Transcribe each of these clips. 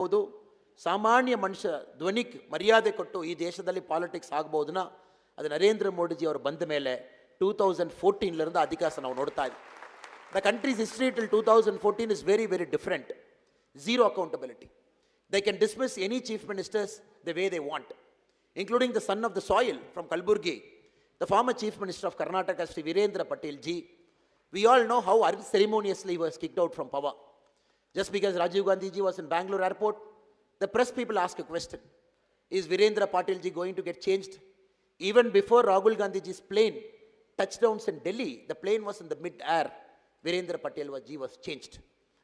ಹೌದು, ಸಾಮಾನ್ಯ ಮನುಷ್ಯ ಧ್ವನಿಗೆ ಮರ್ಯಾದೆ ಕೊಟ್ಟು ಈ ದೇಶದಲ್ಲಿ ಪಾಲಿಟಿಕ್ಸ್ ಆಗ್ಬೋದನ್ನ ಅದು ನರೇಂದ್ರ ಮೋದಿಜಿ ಅವರು ಬಂದ ಮೇಲೆ 2014 ಅಧಿಕಾಸ ನಾವು ನೋಡ್ತಾ ಇದ್ದೀವಿ. The countries history till 2014 is very very different. Zero accountability. They can dismiss any chief ministers the way they want, including the son of the soil from Kalburgi, the former chief minister of Karnataka, Sri Virendra Patel ji. We all know how unceremoniously he was kicked out from power. Just because Rajiv Gandhi ji was in Bangalore airport, the press people ask a question. Is Virendra Patel ji going to get changed? Even before Rahul Gandhi ji's plane touchdowns in Delhi, the plane was in the mid-air. Virendra Patel ji was changed.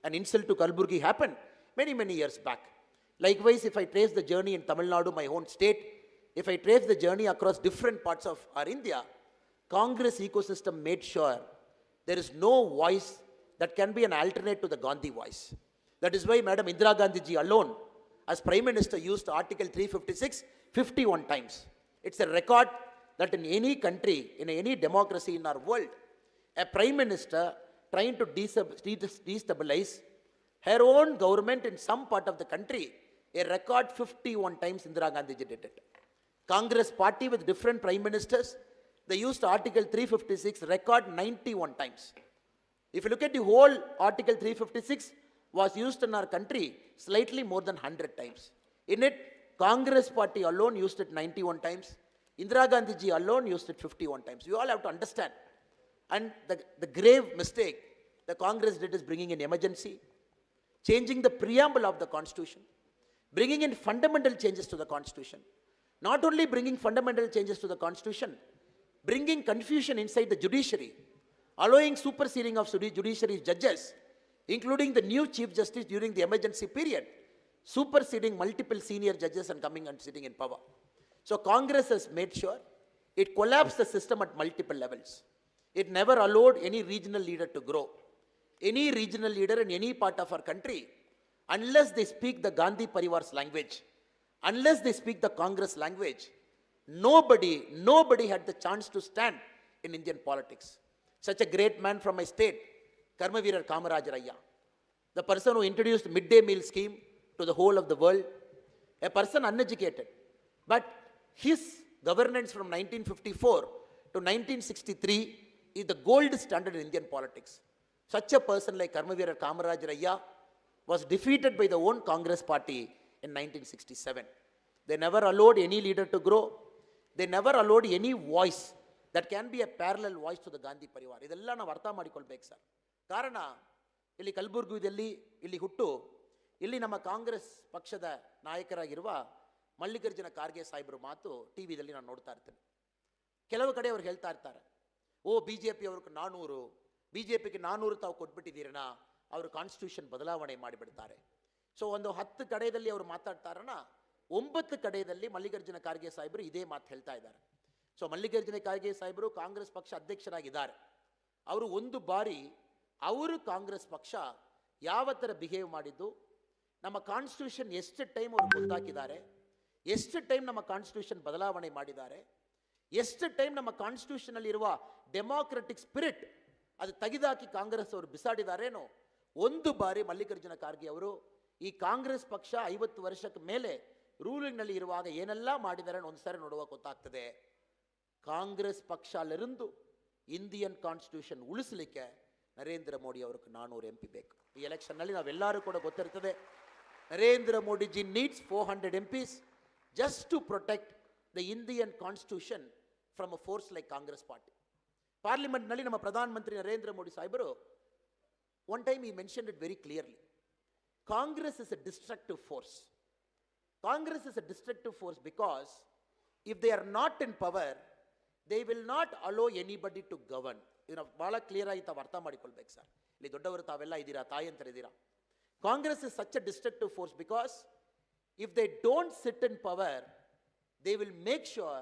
An insult to Kalburgi happened many, many years back. Likewise, if I trace the journey in Tamil Nadu, my own state, if I trace the journey across different parts of our India, Congress ecosystem made sure there is no voice that can be an alternate to the Gandhi voice. That is why Madam Indira Gandhi ji alone, as Prime Minister, used Article 356 51 times. It's a record that in any country, in any democracy in our world, a Prime Minister trying to destabilize her own government in some part of the country, a record 51 times Indira Gandhi ji did it. Congress party with different Prime Ministers, they used Article 356 record 91 times. If you look at the whole Article 356 was used in our country slightly more than 100 times. In it, Congress party alone used it 91 times. Indira Gandhi ji alone used it 51 times. You all have to understand. And the grave mistake the Congress did is bringing in emergency, changing the preamble of the Constitution, bringing in fundamental changes to the Constitution. Not only bringing fundamental changes to the Constitution, bringing confusion inside the judiciary, allowing superseding of judiciary judges, including the new Chief Justice during the emergency period, superseding multiple senior judges and coming and sitting in power. So Congress has made sure it collapsed the system at multiple levels. It never allowed any regional leader to grow. Any regional leader in any part of our country, unless they speak the Gandhi Parivar's language, unless they speak the Congress language, nobody had the chance to stand in Indian politics. Such a great man from my state, Karmaveer Kamarajaraya, the person who introduced midday meal scheme to the whole of the world, a person uneducated, but his governance from 1954 to 1963 is the gold standard in Indian politics. Such a person like Karmaveer Kamarajaraya was defeated by the own Congress party in 1967. They never allowed any leader to grow. They never allowed any voice that can be a parallel voice to the Gandhi Parivar. ಇದೆಲ್ಲ ನಾವು ಅರ್ಥ ಮಾಡಿಕೊಳ್ಬೇಕು sir. ಕಾರಣ ಇಲ್ಲಿ ಕಲಬುರ್ಗಿಯಲ್ಲಿ ಇಲ್ಲಿ ಹುಟ್ಟು ಇಲ್ಲಿ ನಮ್ಮ ಕಾಂಗ್ರೆಸ್ ಪಕ್ಷದ ನಾಯಕರಾಗಿರುವ ಮಲ್ಲಿಕಾರ್ಜುನ ಖರ್ಗೆ ಸಾಹೇಬರು ಮಾತು ಟಿವಿದಲ್ಲಿ ನಾನು ನೋಡ್ತಾ ಇರ್ತೇನೆ. ಕೆಲವು ಕಡೆ ಅವ್ರು ಹೇಳ್ತಾ ಇರ್ತಾರೆ, ಓ BJP ಅವ್ರಿಗೆ 400, BJPಗೆ 400 ತಾವು ಕೊಟ್ಬಿಟ್ಟಿದ್ದೀರಣ್ಣ, ಅವರು ಕಾನ್ಸ್ಟಿಟ್ಯೂಷನ್ ಬದಲಾವಣೆ ಮಾಡಿಬಿಡ್ತಾರೆ. ಸೊ ಒಂದು 10 ಕಡೆಯಲ್ಲಿ ಅವರು ಮಾತಾಡ್ತಾರಣ, 9 ಕಡೆಯಲ್ಲಿ ಮಲ್ಲಿಕಾರ್ಜುನ ಖರ್ಗೆ ಸಾಹೇಬರು ಇದೇ ಮಾತು ಹೇಳ್ತಾ ಇದ್ದಾರೆ. ಸೊ ಮಲ್ಲಿಕಾರ್ಜುನ ಖರ್ಗೆ ಸಾಹೇಬರು ಕಾಂಗ್ರೆಸ್ ಪಕ್ಷ ಅಧ್ಯಕ್ಷರಾಗಿದ್ದಾರೆ. ಅವರು ಒಂದು ಬಾರಿ ಅವರು ಕಾಂಗ್ರೆಸ್ ಪಕ್ಷ ಯಾವ ಥರ ಬಿಹೇವ್ ಮಾಡಿದ್ದು, ನಮ್ಮ ಕಾನ್ಸ್ಟಿಟ್ಯೂಷನ್ ಎಷ್ಟು ಟೈಮ್ ಅವರು ಗೊತ್ತಾಕಿದ್ದಾರೆ, ಎಷ್ಟು ಟೈಮ್ ನಮ್ಮ ಕಾನ್ಸ್ಟಿಟ್ಯೂಷನ್ ಬದಲಾವಣೆ ಮಾಡಿದ್ದಾರೆ, ಎಷ್ಟು ಟೈಮ್ ನಮ್ಮ ಕಾನ್ಸ್ಟಿಟ್ಯೂಷನಲ್ಲಿರುವ ಡೆಮಾಕ್ರೆಟಿಕ್ ಸ್ಪಿರಿಟ್ ಅದು ತೆಗೆದಾಕಿ ಕಾಂಗ್ರೆಸ್ ಅವರು ಬಿಸಾಡಿದಾರೇನೋ, ಒಂದು ಬಾರಿ ಮಲ್ಲಿಕಾರ್ಜುನ ಖರ್ಗೆ ಅವರು ಈ ಕಾಂಗ್ರೆಸ್ ಪಕ್ಷ 50 ವರ್ಷಕ್ಕೆ ಮೇಲೆ ರೂಲಿಂಗ್ನಲ್ಲಿ ಇರುವಾಗ ಏನೆಲ್ಲ ಮಾಡಿದ್ದಾರೆ ಒಂದು ಸಾರಿ ನೋಡುವ ಗೊತ್ತಾಗ್ತದೆ. ಕಾಂಗ್ರೆಸ್ ಪಕ್ಷ ಅಲ್ಲಿருந்து ಇಂಡಿಯನ್ ಕಾನ್ಸ್ಟಿಟ್ಯೂಷನ್ ಉಳಿಸಲಿಕ್ಕೆ ನರೇಂದ್ರ ಮೋದಿ ಅವ್ರಿಗೆ 400 MP ಬೇಕು. ಈ ಎಲೆಕ್ಷನ್ನಲ್ಲಿ ನಾವೆಲ್ಲರೂ ಕೂಡ ಗೊತ್ತಿರ್ತದೆ, Narendra Modi G needs 400 MPs just to protect the Indian constitution from a force like Congress party. Parliament ನಲ್ಲಿ ನಮ್ಮ ಪ್ರಧಾನ ಮಂತ್ರಿ ನರೇಂದ್ರ ಮೋದಿ ಸಾಹೇಬರು one time he mentioned it very clearly. Congress is a destructive force. Congress is a destructive force because if they are not in power, they will not allow anybody to govern. ಇದನ್ನ ಬಹಳ clear ಆಗಿ ತಾವು ಅರ್ಥ ಮಾಡಿಕೊಳ್ಬೇಕು sir. ಇಲ್ಲಿ ದೊಡ್ಡವರು ತಾವೆಲ್ಲ ಇದ್ದೀರಾ, ತಾಯಂತರಿದ್ದೀರಾ. Congress is such a destructive force because if they don't sit in power, they will make sure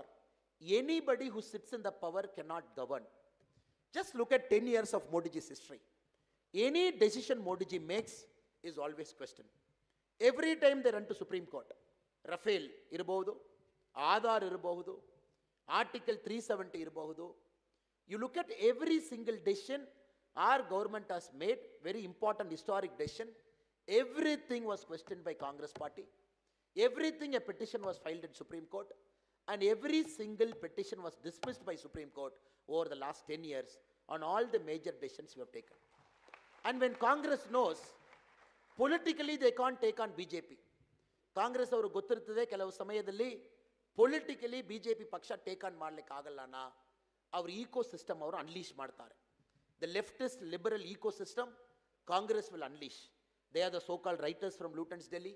anybody who sits in the power cannot govern. Just look at 10 years of Modi ji's history. Any decision Modi ji makes is always questioned. Every time they run to Supreme Court. Rafale irಬಹುದು, Aadhaar irಬಹುದು, Article 370 irಬಹುದು. You look at every single decision our government has made, very important historic decision. Everything was questioned by Congress party. Everything, a petition was filed in Supreme Court, and every single petition was dismissed by Supreme Court over the last 10 years on all the major decisions we have taken. And when Congress knows, politically they can't take on BJP. Congress ಅವರು ಗೊತ್ತಿರ್ತದೆ ಕೆಲವು ಸಮಯದಲ್ಲಿ politically BJP ಪಕ್ಷ take on ಮಾಡಲಿಕ್ಕೆ ಆಗಲ್ಲನ ಅವ್ರ ecosystem ಅವರು unleash ಮಾಡ್ತಾರೆ. The leftist liberal ecosystem Congress will unleash. They are the so-called writers from Luton's Delhi,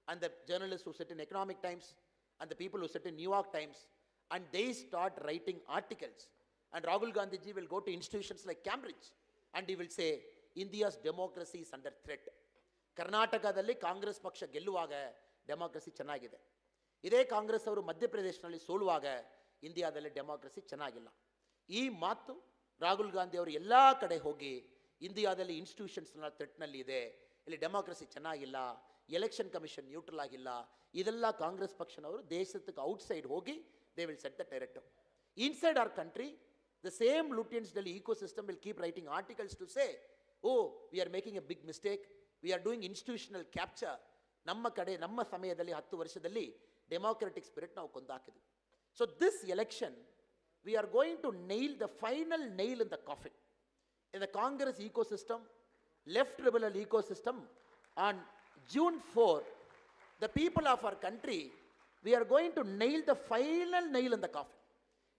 and the journalists who sit in Economic Times, and the people who sit in New York Times, and they start writing articles. And Rahul Gandhi ji will go to institutions like Cambridge, and he will say, India's democracy is under threat. ಕರ್ನಾಟಕದಲ್ಲಿ ಕಾಂಗ್ರೆಸ್ ಪಕ್ಷ ಗೆಲ್ಲುವಾಗ democracy ಚೆನ್ನಾಗಿದೆ. ಇದೇ ಕಾಂಗ್ರೆಸ್ ಅವರು ಮಧ್ಯಪ್ರದೇಶನಲ್ಲಿ ಸೋಲುವಾಗ ಇಂಡಿಯಾದಲ್ಲಿ democracy ಚೆನ್ನಾಗಿಲ್ಲ. ಈ ಮಾತು ರಾಹುಲ್ ಗಾಂಧಿ ಅವರು ಎಲ್ಲ ಕಡೆ ಹೋಗಿ ಇಂಡಿಯಾದಲ್ಲಿ ಇನ್ಸ್ಟಿಟ್ಯೂಷನ್ಸ್ನ ಥ್ರೆಟ್ನಲ್ಲಿ ಇದೆ, ಇಲ್ಲಿ ಡೆಮಾಕ್ರಸಿ ಚೆನ್ನಾಗಿಲ್ಲ, ಎಲೆಕ್ಷನ್ ಕಮಿಷನ್ ನ್ಯೂಟ್ರಲ್ ಆಗಿಲ್ಲ, ಇದೆಲ್ಲ ಕಾಂಗ್ರೆಸ್ ಪಕ್ಷನವರು ದೇಶಕ್ಕೆ ಔಟ್ಸೈಡ್ ಹೋಗಿ they will set the directive. Inside our country the same Lutyens Delhi ecosystem will keep writing articles to say, oh we are making a big mistake, we are doing institutional capture. ನಮ್ಮ ಕಡೆ ನಮ್ಮ ಸಮಯದಲ್ಲಿ 10 ವರ್ಷದಲ್ಲಿ democratic spirit ನಾವು ಕೊಂದಾಕಿದ್ವಿ. So this election we are going to nail the final nail in the coffin in the Congress ecosystem, left liberal ecosystem. On June 4, the people of our country, we are going to nail the final nail in the coffin.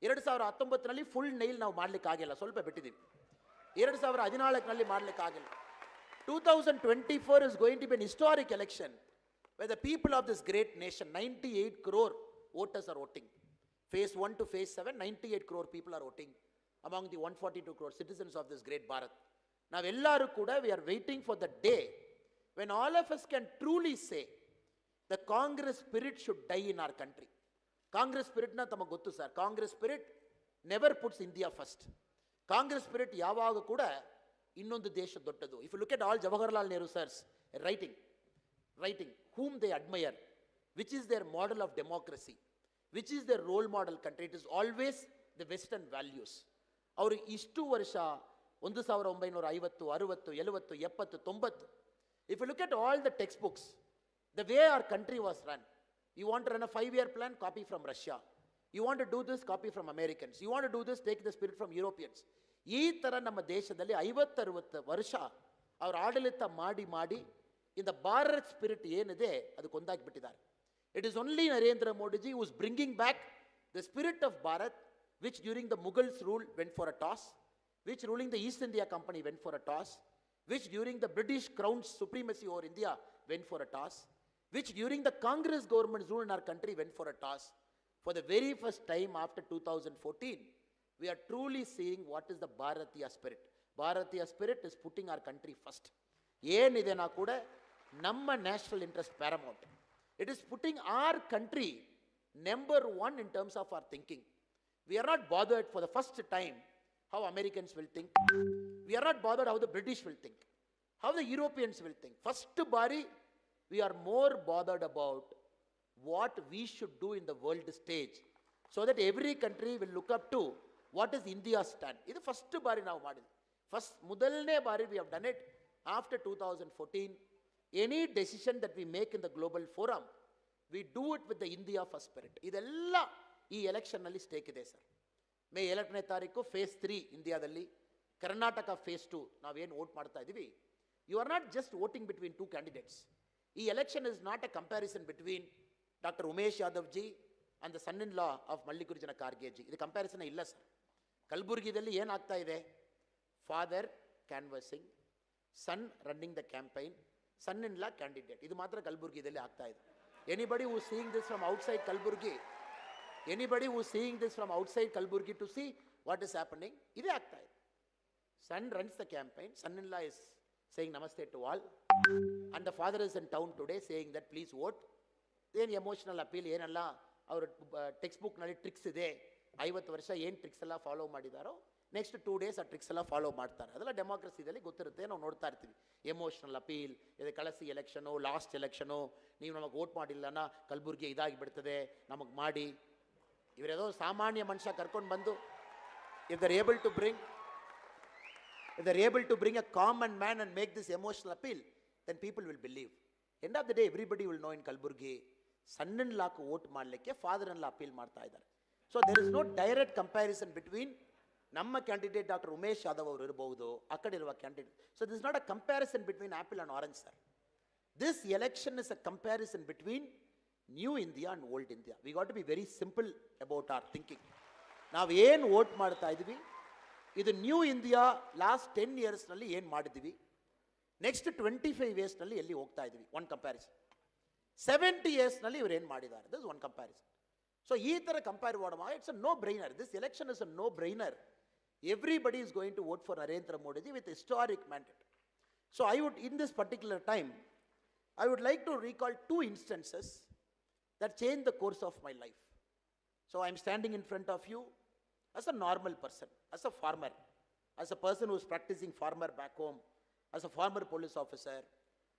2019 full Nile ನಾವು ಮಾಡಲಿಕ್ಕೆ ಆಗಿಲ್ಲ, ಸ್ವಲ್ಪ ಬಿಟ್ಟಿದ್ದೀವಿ. 2014 ಮಾಡಲಿಕ್ಕೆ ಆಗಿಲ್ಲ. 2024 is going to be an historic election where the people of this great nation, 98 crore voters are voting. Phase 1 to phase 7, 98 crore people are voting among the 142 crore citizens of this great Bharat. Now, ellaru kuda we are waiting for the day when all of us can truly say the Congress spirit should die in our country. Congress spirit na tamagu gottu sir. Congress spirit never puts India first. Congress spirit yavaga kuda innondu desha dottadu. If you look at all Jawaharlal Nehru sirs writing whom they admire, which is their model of democracy, which is their role model country, it is always the Western values. ಅವರು ಇಷ್ಟು ವರ್ಷ 1950, 60, 70, 70, 90. If you look at all the textbooks, the way our country was run, you want to run a 5-year plan, copy from Russia. You want to do this, copy from Americans. You want to do this, take the spirit from Europeans. ಈ ಥರ ನಮ್ಮ ದೇಶದಲ್ಲಿ 50-60 ವರ್ಷ ಅವರು ಆಡಳಿತ ಮಾಡಿ in the Bharat spirit ಏನಿದೆ ಅದು ಕೊಂದಾಗಿಬಿಟ್ಟಿದ್ದಾರೆ. It is only Narendra Modi ji who is bringing back the spirit of Bharat, which during the Mughals rule went for a toss, which ruling the East India Company went for a toss, which during the British Crown's supremacy over India went for a toss, which during the Congress government's rule in our country went for a toss. For the very first time after 2014, we are truly seeing what is the Bharatiya spirit. Bharatiya spirit is putting our country first. ಏನಿದೆ ನಾ ಕೂಡ ನಮ್ಮ national interest paramount. It is putting our country number 1 in terms of our thinking. We are not bothered for the first time how Americans will think. We are not bothered how the British will think, how the Europeans will think. First bari, we are more bothered about what we should do in the world stage, so that every country will look up to what is India's stand. This is first bari now madid. First mudalne bari we have done it after 2014. Any decision that we make in the global forum, we do it with the India first spirit. Idella ಈ ಎಲೆಕ್ಷನ್ನಲ್ಲಿ stake ಇದೆ sir. May 7ನೇ ತಾರೀಕು face 3 ಇಂಡಿಯಾದಲ್ಲಿ, Karnataka face 2 ನಾವೇನು vote ಮಾಡ್ತಾ ಇದ್ದೀವಿ. You are not just voting between 2 candidates. ಈ election is not a comparison between doctor Umesh Yadav ji and the son in law of Mallikarjuna Kharge ji. ಇದು comparison ಇಲ್ಲ ಸರ್. ಕಲಬುರಗಿದಲ್ಲಿ ಏನಾಗ್ತಾ ಇದೆ, father canvassing, son running the campaign, son in law candidate. ಇದು ಮಾತ್ರ ಕಲಬುರಗಿದಲ್ಲಿ ಆಗ್ತಾ ಇದೆ. Anybody who seeing this from outside Kalburgi, anybody who is seeing this from outside Kalburgi to see what is happening, iday aagta ide. Son runs the campaign, son-in-law is saying namaste to all, and the father is in town today saying that please vote. Then emotional appeal ಏನಲ್ಲ ಅವರ text ಬುಕ್ನಲ್ಲಿ tricks ಇದೆ, 50 ವರ್ಷ ಏನು tricks ಎಲ್ಲ follow ಮಾಡಿದಾರೋ next 2 days ಆ tricks ಎಲ್ಲ follow ಮಾಡ್ತಾರೆ. ಅದೆಲ್ಲ ಡೆಮಾಕ್ರಸಿದಲ್ಲಿ ಗೊತ್ತಿರುತ್ತೆ, ನಾವು ನೋಡ್ತಾ ಇರ್ತೀವಿ. ಎಮೋಷನಲ್ ಅಪೀಲ್, ಇದು ಕಳಸಿ ಎಲೆಕ್ಷನು, ಲಾಸ್ಟ್ ಎಲೆಕ್ಷನು, ನೀವು ನಮಗೆ ವೋಟ್ ಮಾಡಿಲ್ಲನ ಕಲಬುರ್ಗಿ ಇದಾಗಿ ಬಿಡ್ತದೆ, ನಮಗೆ ಮಾಡಿ. ಇವರೇದೋ ಸಾಮಾನ್ಯ ಮನುಷ್ಯ ಕರ್ಕೊಂಡು ಬಂದು if they're able to bring a common man and make this emotional appeal, then people will believe. End of the day, everybody will know in Kalburgi, son-in-law ku vote ಮಾಡಲಿಕ್ಕೆ father-in-law appeal ಮಾಡ್ತಾ ಇದ್ದಾರೆ. So there is no direct comparison between ನಮ್ಮ candidate doctor Umesh Yadav ಅವರು ಇರಬಹುದು, ಆ ಕಡೆ ಇರುವ candidate. So this is not a comparison between apple and orange, sir. This election is a comparison between new India and old India. We got to be very simple about our thinking. ನಾವು ಏನು vote ಮಾಡ್ತಾ ಇದ್ವಿ, ಇದು new India last 10 ಇಯರ್ಸ್ನಲ್ಲಿ ಏನು ಮಾಡಿದ್ವಿ, next 25 ಇಯರ್ಸ್ನಲ್ಲಿ ಎಲ್ಲಿ ಹೋಗ್ತಾ ಇದ್ವಿ, ಒನ್ ಕಂಪ್ಯಾರಿಸನ್. 70 ಇಯರ್ಸ್ನಲ್ಲಿ ಇವ್ರು ಏನು ಮಾಡಿದ್ದಾರೆ, ದಿಸ್ ಒನ್ ಕಂಪ್ಯಾರಿಸನ್. ಸೊ ಈ ಥರ ಕಂಪೇರ್ ಮಾಡುವಾಗ it's a no brainer. This election is a no brainer. Everybody is going to vote for Narendra Modi ji with historic mandate. So I would, in this particular time, I would like to recall 2 instances that changed the course of my life. So I am standing in front of you as a normal person, as a farmer, as a person who is practicing farmer back home, as a former police officer,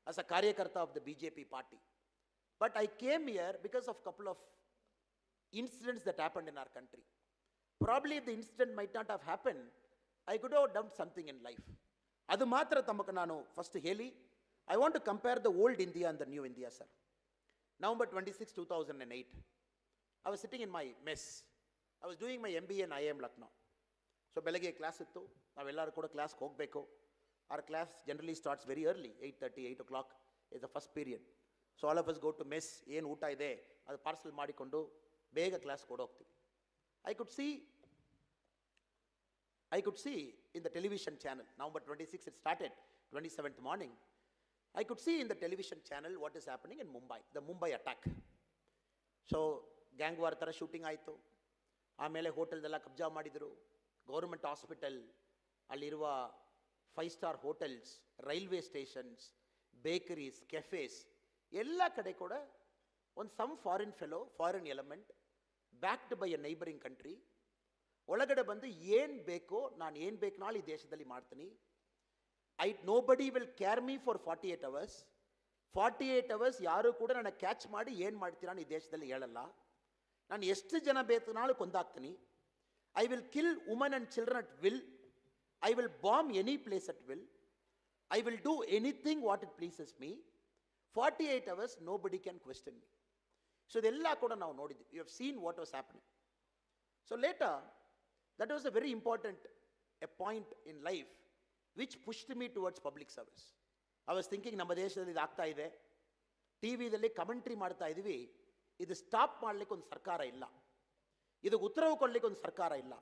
as a karyakarta of the BJP party. But I came here because of a couple of incidents that happened in our country. Probably if the incident might not have happened, I could have done something in life. Adu matra tamakku nanu first heli, I want to compare the old India and the new India, sir. November 26, 2008. I was sitting in my mess. I was doing my MBA in IIM Lucknow. So belage class ittu, navellara kuda class ಗೆ ಹೋಗಬೇಕು. Our class generally starts very early, 8:30, 8 o'clock is the first period. So all of us go to mess, ಏನು ಊಟ ಇದೆ ಅದು parcel ಮಾಡಿಕೊಂಡು ಬೇಗ class ಕೊಡು ಹೋಗ್ತೀವಿ. I could see in the television channel, November 26 it started, 27th morning, I could see in the television channel what is happening in Mumbai, the Mumbai attack. So gang war ತರ shooting ಆಯಿತು, ಆಮೇಲೆ ಹೋಟೆಲ್ದೆಲ್ಲ ಕಬ್ಜಾ ಮಾಡಿದರು, government hospital, ಅಲ್ಲಿರುವ 5-star hotels, railway stations, bakeries, cafes ಎಲ್ಲ ಕಡೆ ಕೂಡ ಒಂದು some foreign fellow, foreign element backed by a neighbouring country ಒಳಗಡೆ ಬಂದು ಏನು ಬೇಕೋ, ನಾನು ಏನು ಬೇಕು ನಾಳೆ ಈ ದೇಶದಲ್ಲಿ ಮಾಡ್ತೀನಿ, nobody will care me for 48 hours. 48 hours ಯಾರು ಕೂಡ ನನ್ನ ಕ್ಯಾಚ್ ಮಾಡಿ ಏನು ಮಾಡ್ತೀರಾ ಈ ದೇಶದಲ್ಲಿ ಹೇಳಲ್ಲ, ನಾನು ಎಷ್ಟು ಜನ ಬೇಕು ನಾಳೆ ಕೊಂದಾಕ್ತೀನಿ, I will kill woman and children at will, I will bomb any place at will, I will do anything what it pleases me. 48 hours nobody can question me. So ಇದೆಲ್ಲ ಕೂಡ ನಾವು ನೋಡಿದ್ವಿ. You have seen what was happening. So later, that was a very important point in life which pushed me towards public service. I was thinking ನಮ್ಮ ದೇಶದಲ್ಲಿ ಇದು ಆಗ್ತಾ ಇದೆ, ಟಿವಿದಲ್ಲಿ commentary ಮಾಡ್ತಾ ಇದ್ವಿ, ಇದು ಸ್ಟಾಪ್ ಮಾಡಲಿಕ್ಕೆ ಒಂದು ಸರ್ಕಾರ ಇಲ್ಲ, ಇದಕ್ಕೆ ಉತ್ತರವು ಕೊಡಲಿಕ್ಕೆ ಒಂದು ಸರ್ಕಾರ ಇಲ್ಲ,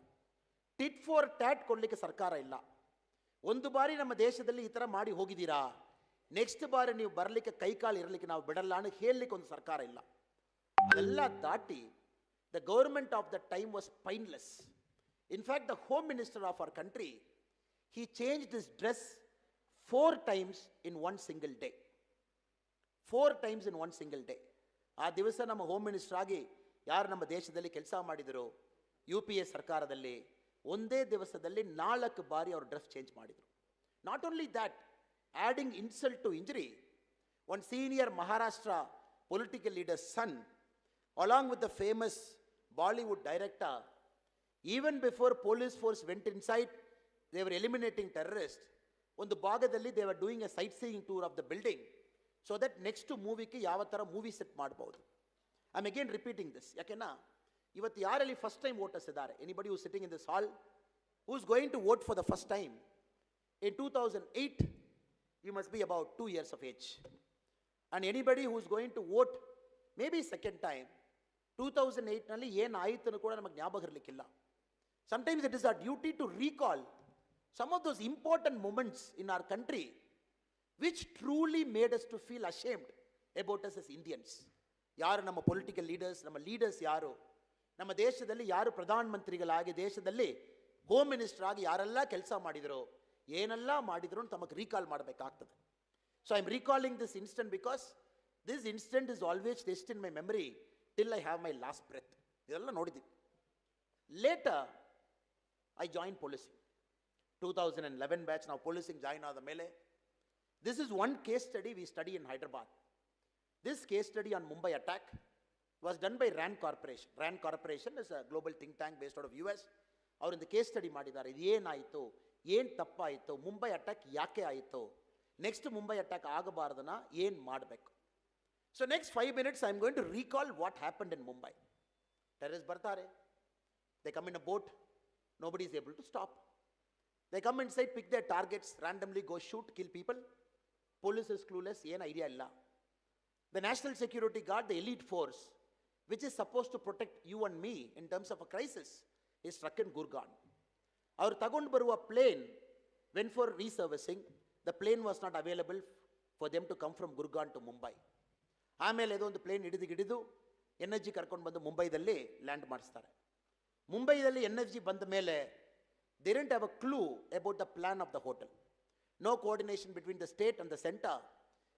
ಟಿಟ್ ಫಾರ್ ಟ್ಯಾಟ್ ಕೊಡಲಿಕ್ಕೆ ಸರ್ಕಾರ ಇಲ್ಲ. ಒಂದು ಬಾರಿ ನಮ್ಮ ದೇಶದಲ್ಲಿ ಈ ಥರ ಮಾಡಿ ಹೋಗಿದ್ದೀರಾ, ನೆಕ್ಸ್ಟ್ ಬಾರಿ ನೀವು ಬರಲಿಕ್ಕೆ ಕೈಕಾಲು ಇರಲಿಕ್ಕೆ ನಾವು ಬಿಡಲ್ಲ ಅಂತ ಹೇಳಲಿಕ್ಕೆ ಒಂದು ಸರ್ಕಾರ ಇಲ್ಲ. ಅದೆಲ್ಲ ದಾಟಿ the government of the time was painless. In fact the home minister of our country, he changed his dress 4 times in one single day. 4 times in one single day. ಆ ದಿವಸ ನಮ್ಮ ಹೋಮ್ ಮಿನಿಸ್ಟರ್ ಆಗಿ ಯಾರು ನಮ್ಮ ದೇಶದಲ್ಲಿ ಕೆಲಸ ಮಾಡಿದರು UPA ಸರ್ಕಾರದಲ್ಲಿ, ಒಂದೇ ದಿವಸದಲ್ಲಿ 4 ಬಾರಿ ಅವರು ಡ್ರೆಸ್ ಚೇಂಜ್ ಮಾಡಿದರು. Not only that, adding insult to injury, one senior Maharashtra political leader's son, along with the famous Bollywood director, even before police force went inside, they were eliminating terrorists. ಒಂದು ಭಾಗದಲ್ಲಿ they were doing a sightseeing tour of the building so that next movie ಗೆ ಯಾವ ಥರ movie set ಮಾಡಬಹುದು. I am again repeating this, ಯಾಕೆನಾ ಇವತ್ತು ಯಾರಲ್ಲಿ first time voters ಇದ್ದಾರೆ, anybody who sitting in this hall who is going to vote for the first time in 2008, you must be about 2 years of age. And anybody who is going to vote maybe second time, 2008 ನಲ್ಲಿ ಏನು ಆಯಿತು ಕೂಡ ನಮಗೆ ಜ್ಞಾಪಕ ಇರಲಿಕ್ಕಿಲ್ಲ. Sometimes it is our duty to recall some of those important moments in our country which truly made us to feel ashamed about us as Indians. ಯಾರು ನಮ್ಮ political leaders, ನಮ್ಮ leaders ಯಾರು, ನಮ್ಮ ದೇಶದಲ್ಲಿ ಯಾರು ಪ್ರಧಾನ ಮಂತ್ರಿಗಳಾಗಿ, ದೇಶದಲ್ಲಿ ಹೋಮ್ ಮಿನಿಸ್ಟರ್ ಆಗಿ ಯಾರೆಲ್ಲ ಕೆಲಸ ಮಾಡಿದರೋ, ಏನೆಲ್ಲ ಮಾಡಿದ್ರು ಅಂತ ತಮಗೆ ರೀಕಾಲ್ ಮಾಡಬೇಕಾಗ್ತದೆ. So I am recalling this instant because this instant is always test in my memory till I have my last breath. ಇದೆಲ್ಲ ನೋಡಿದ್ದೀವಿ. Later I join policing, 2011 batch ನಾವು ಪೊಲೀಸಿಂಗ್ ಜಾಯಿನ್ ಆದ ಮೇಲೆ, this is one case study we study in Hyderabad. This case study on Mumbai attack was done by RAND corporation. RAND corporation is a global think tank based out of US. ಅವರಿಂದ case study ಮಾಡಿದ್ದಾರೆ, ಇದು ಏನಾಯಿತು, ಏನು ತಪ್ಪಾಯಿತು, Mumbai attack ಯಾಕೆ ಆಯಿತು, next Mumbai attack ಆಗಬಾರ್ದನ್ನ ಏನು ಮಾಡಬೇಕು. So next 5 minutes I am going to recall what happened in Mumbai. Terrorist ಬರ್ತಾರೆ, they come in a boat, nobody is able to stop. They come inside, pick their targets, randomly go shoot, kill people. Police is clueless, ಏನು idea ಇಲ್ಲ. The National Security Guard, the elite force, which is supposed to protect you and me in terms of a crisis, is struck in Gurgaon. Our ತಗೊಂಡು ಬರುವ plane went for reservicing. The plane was not available for them to come from Gurgaon to Mumbai. ಆಮೇಲೆ ಇದೊಂದು plane ಹಿಡಿದು NSG ಕರ್ಕೊಂಡು ಬಂದು ಮುಂಬೈದಲ್ಲಿ land ಮಾಡಿಸ್ತಾರೆ. ಮುಂಬೈದಲ್ಲಿ NSG ಬಂದ ಮೇಲೆ they didn't have a clue about the plan of the hotel. No coordination between the state and the center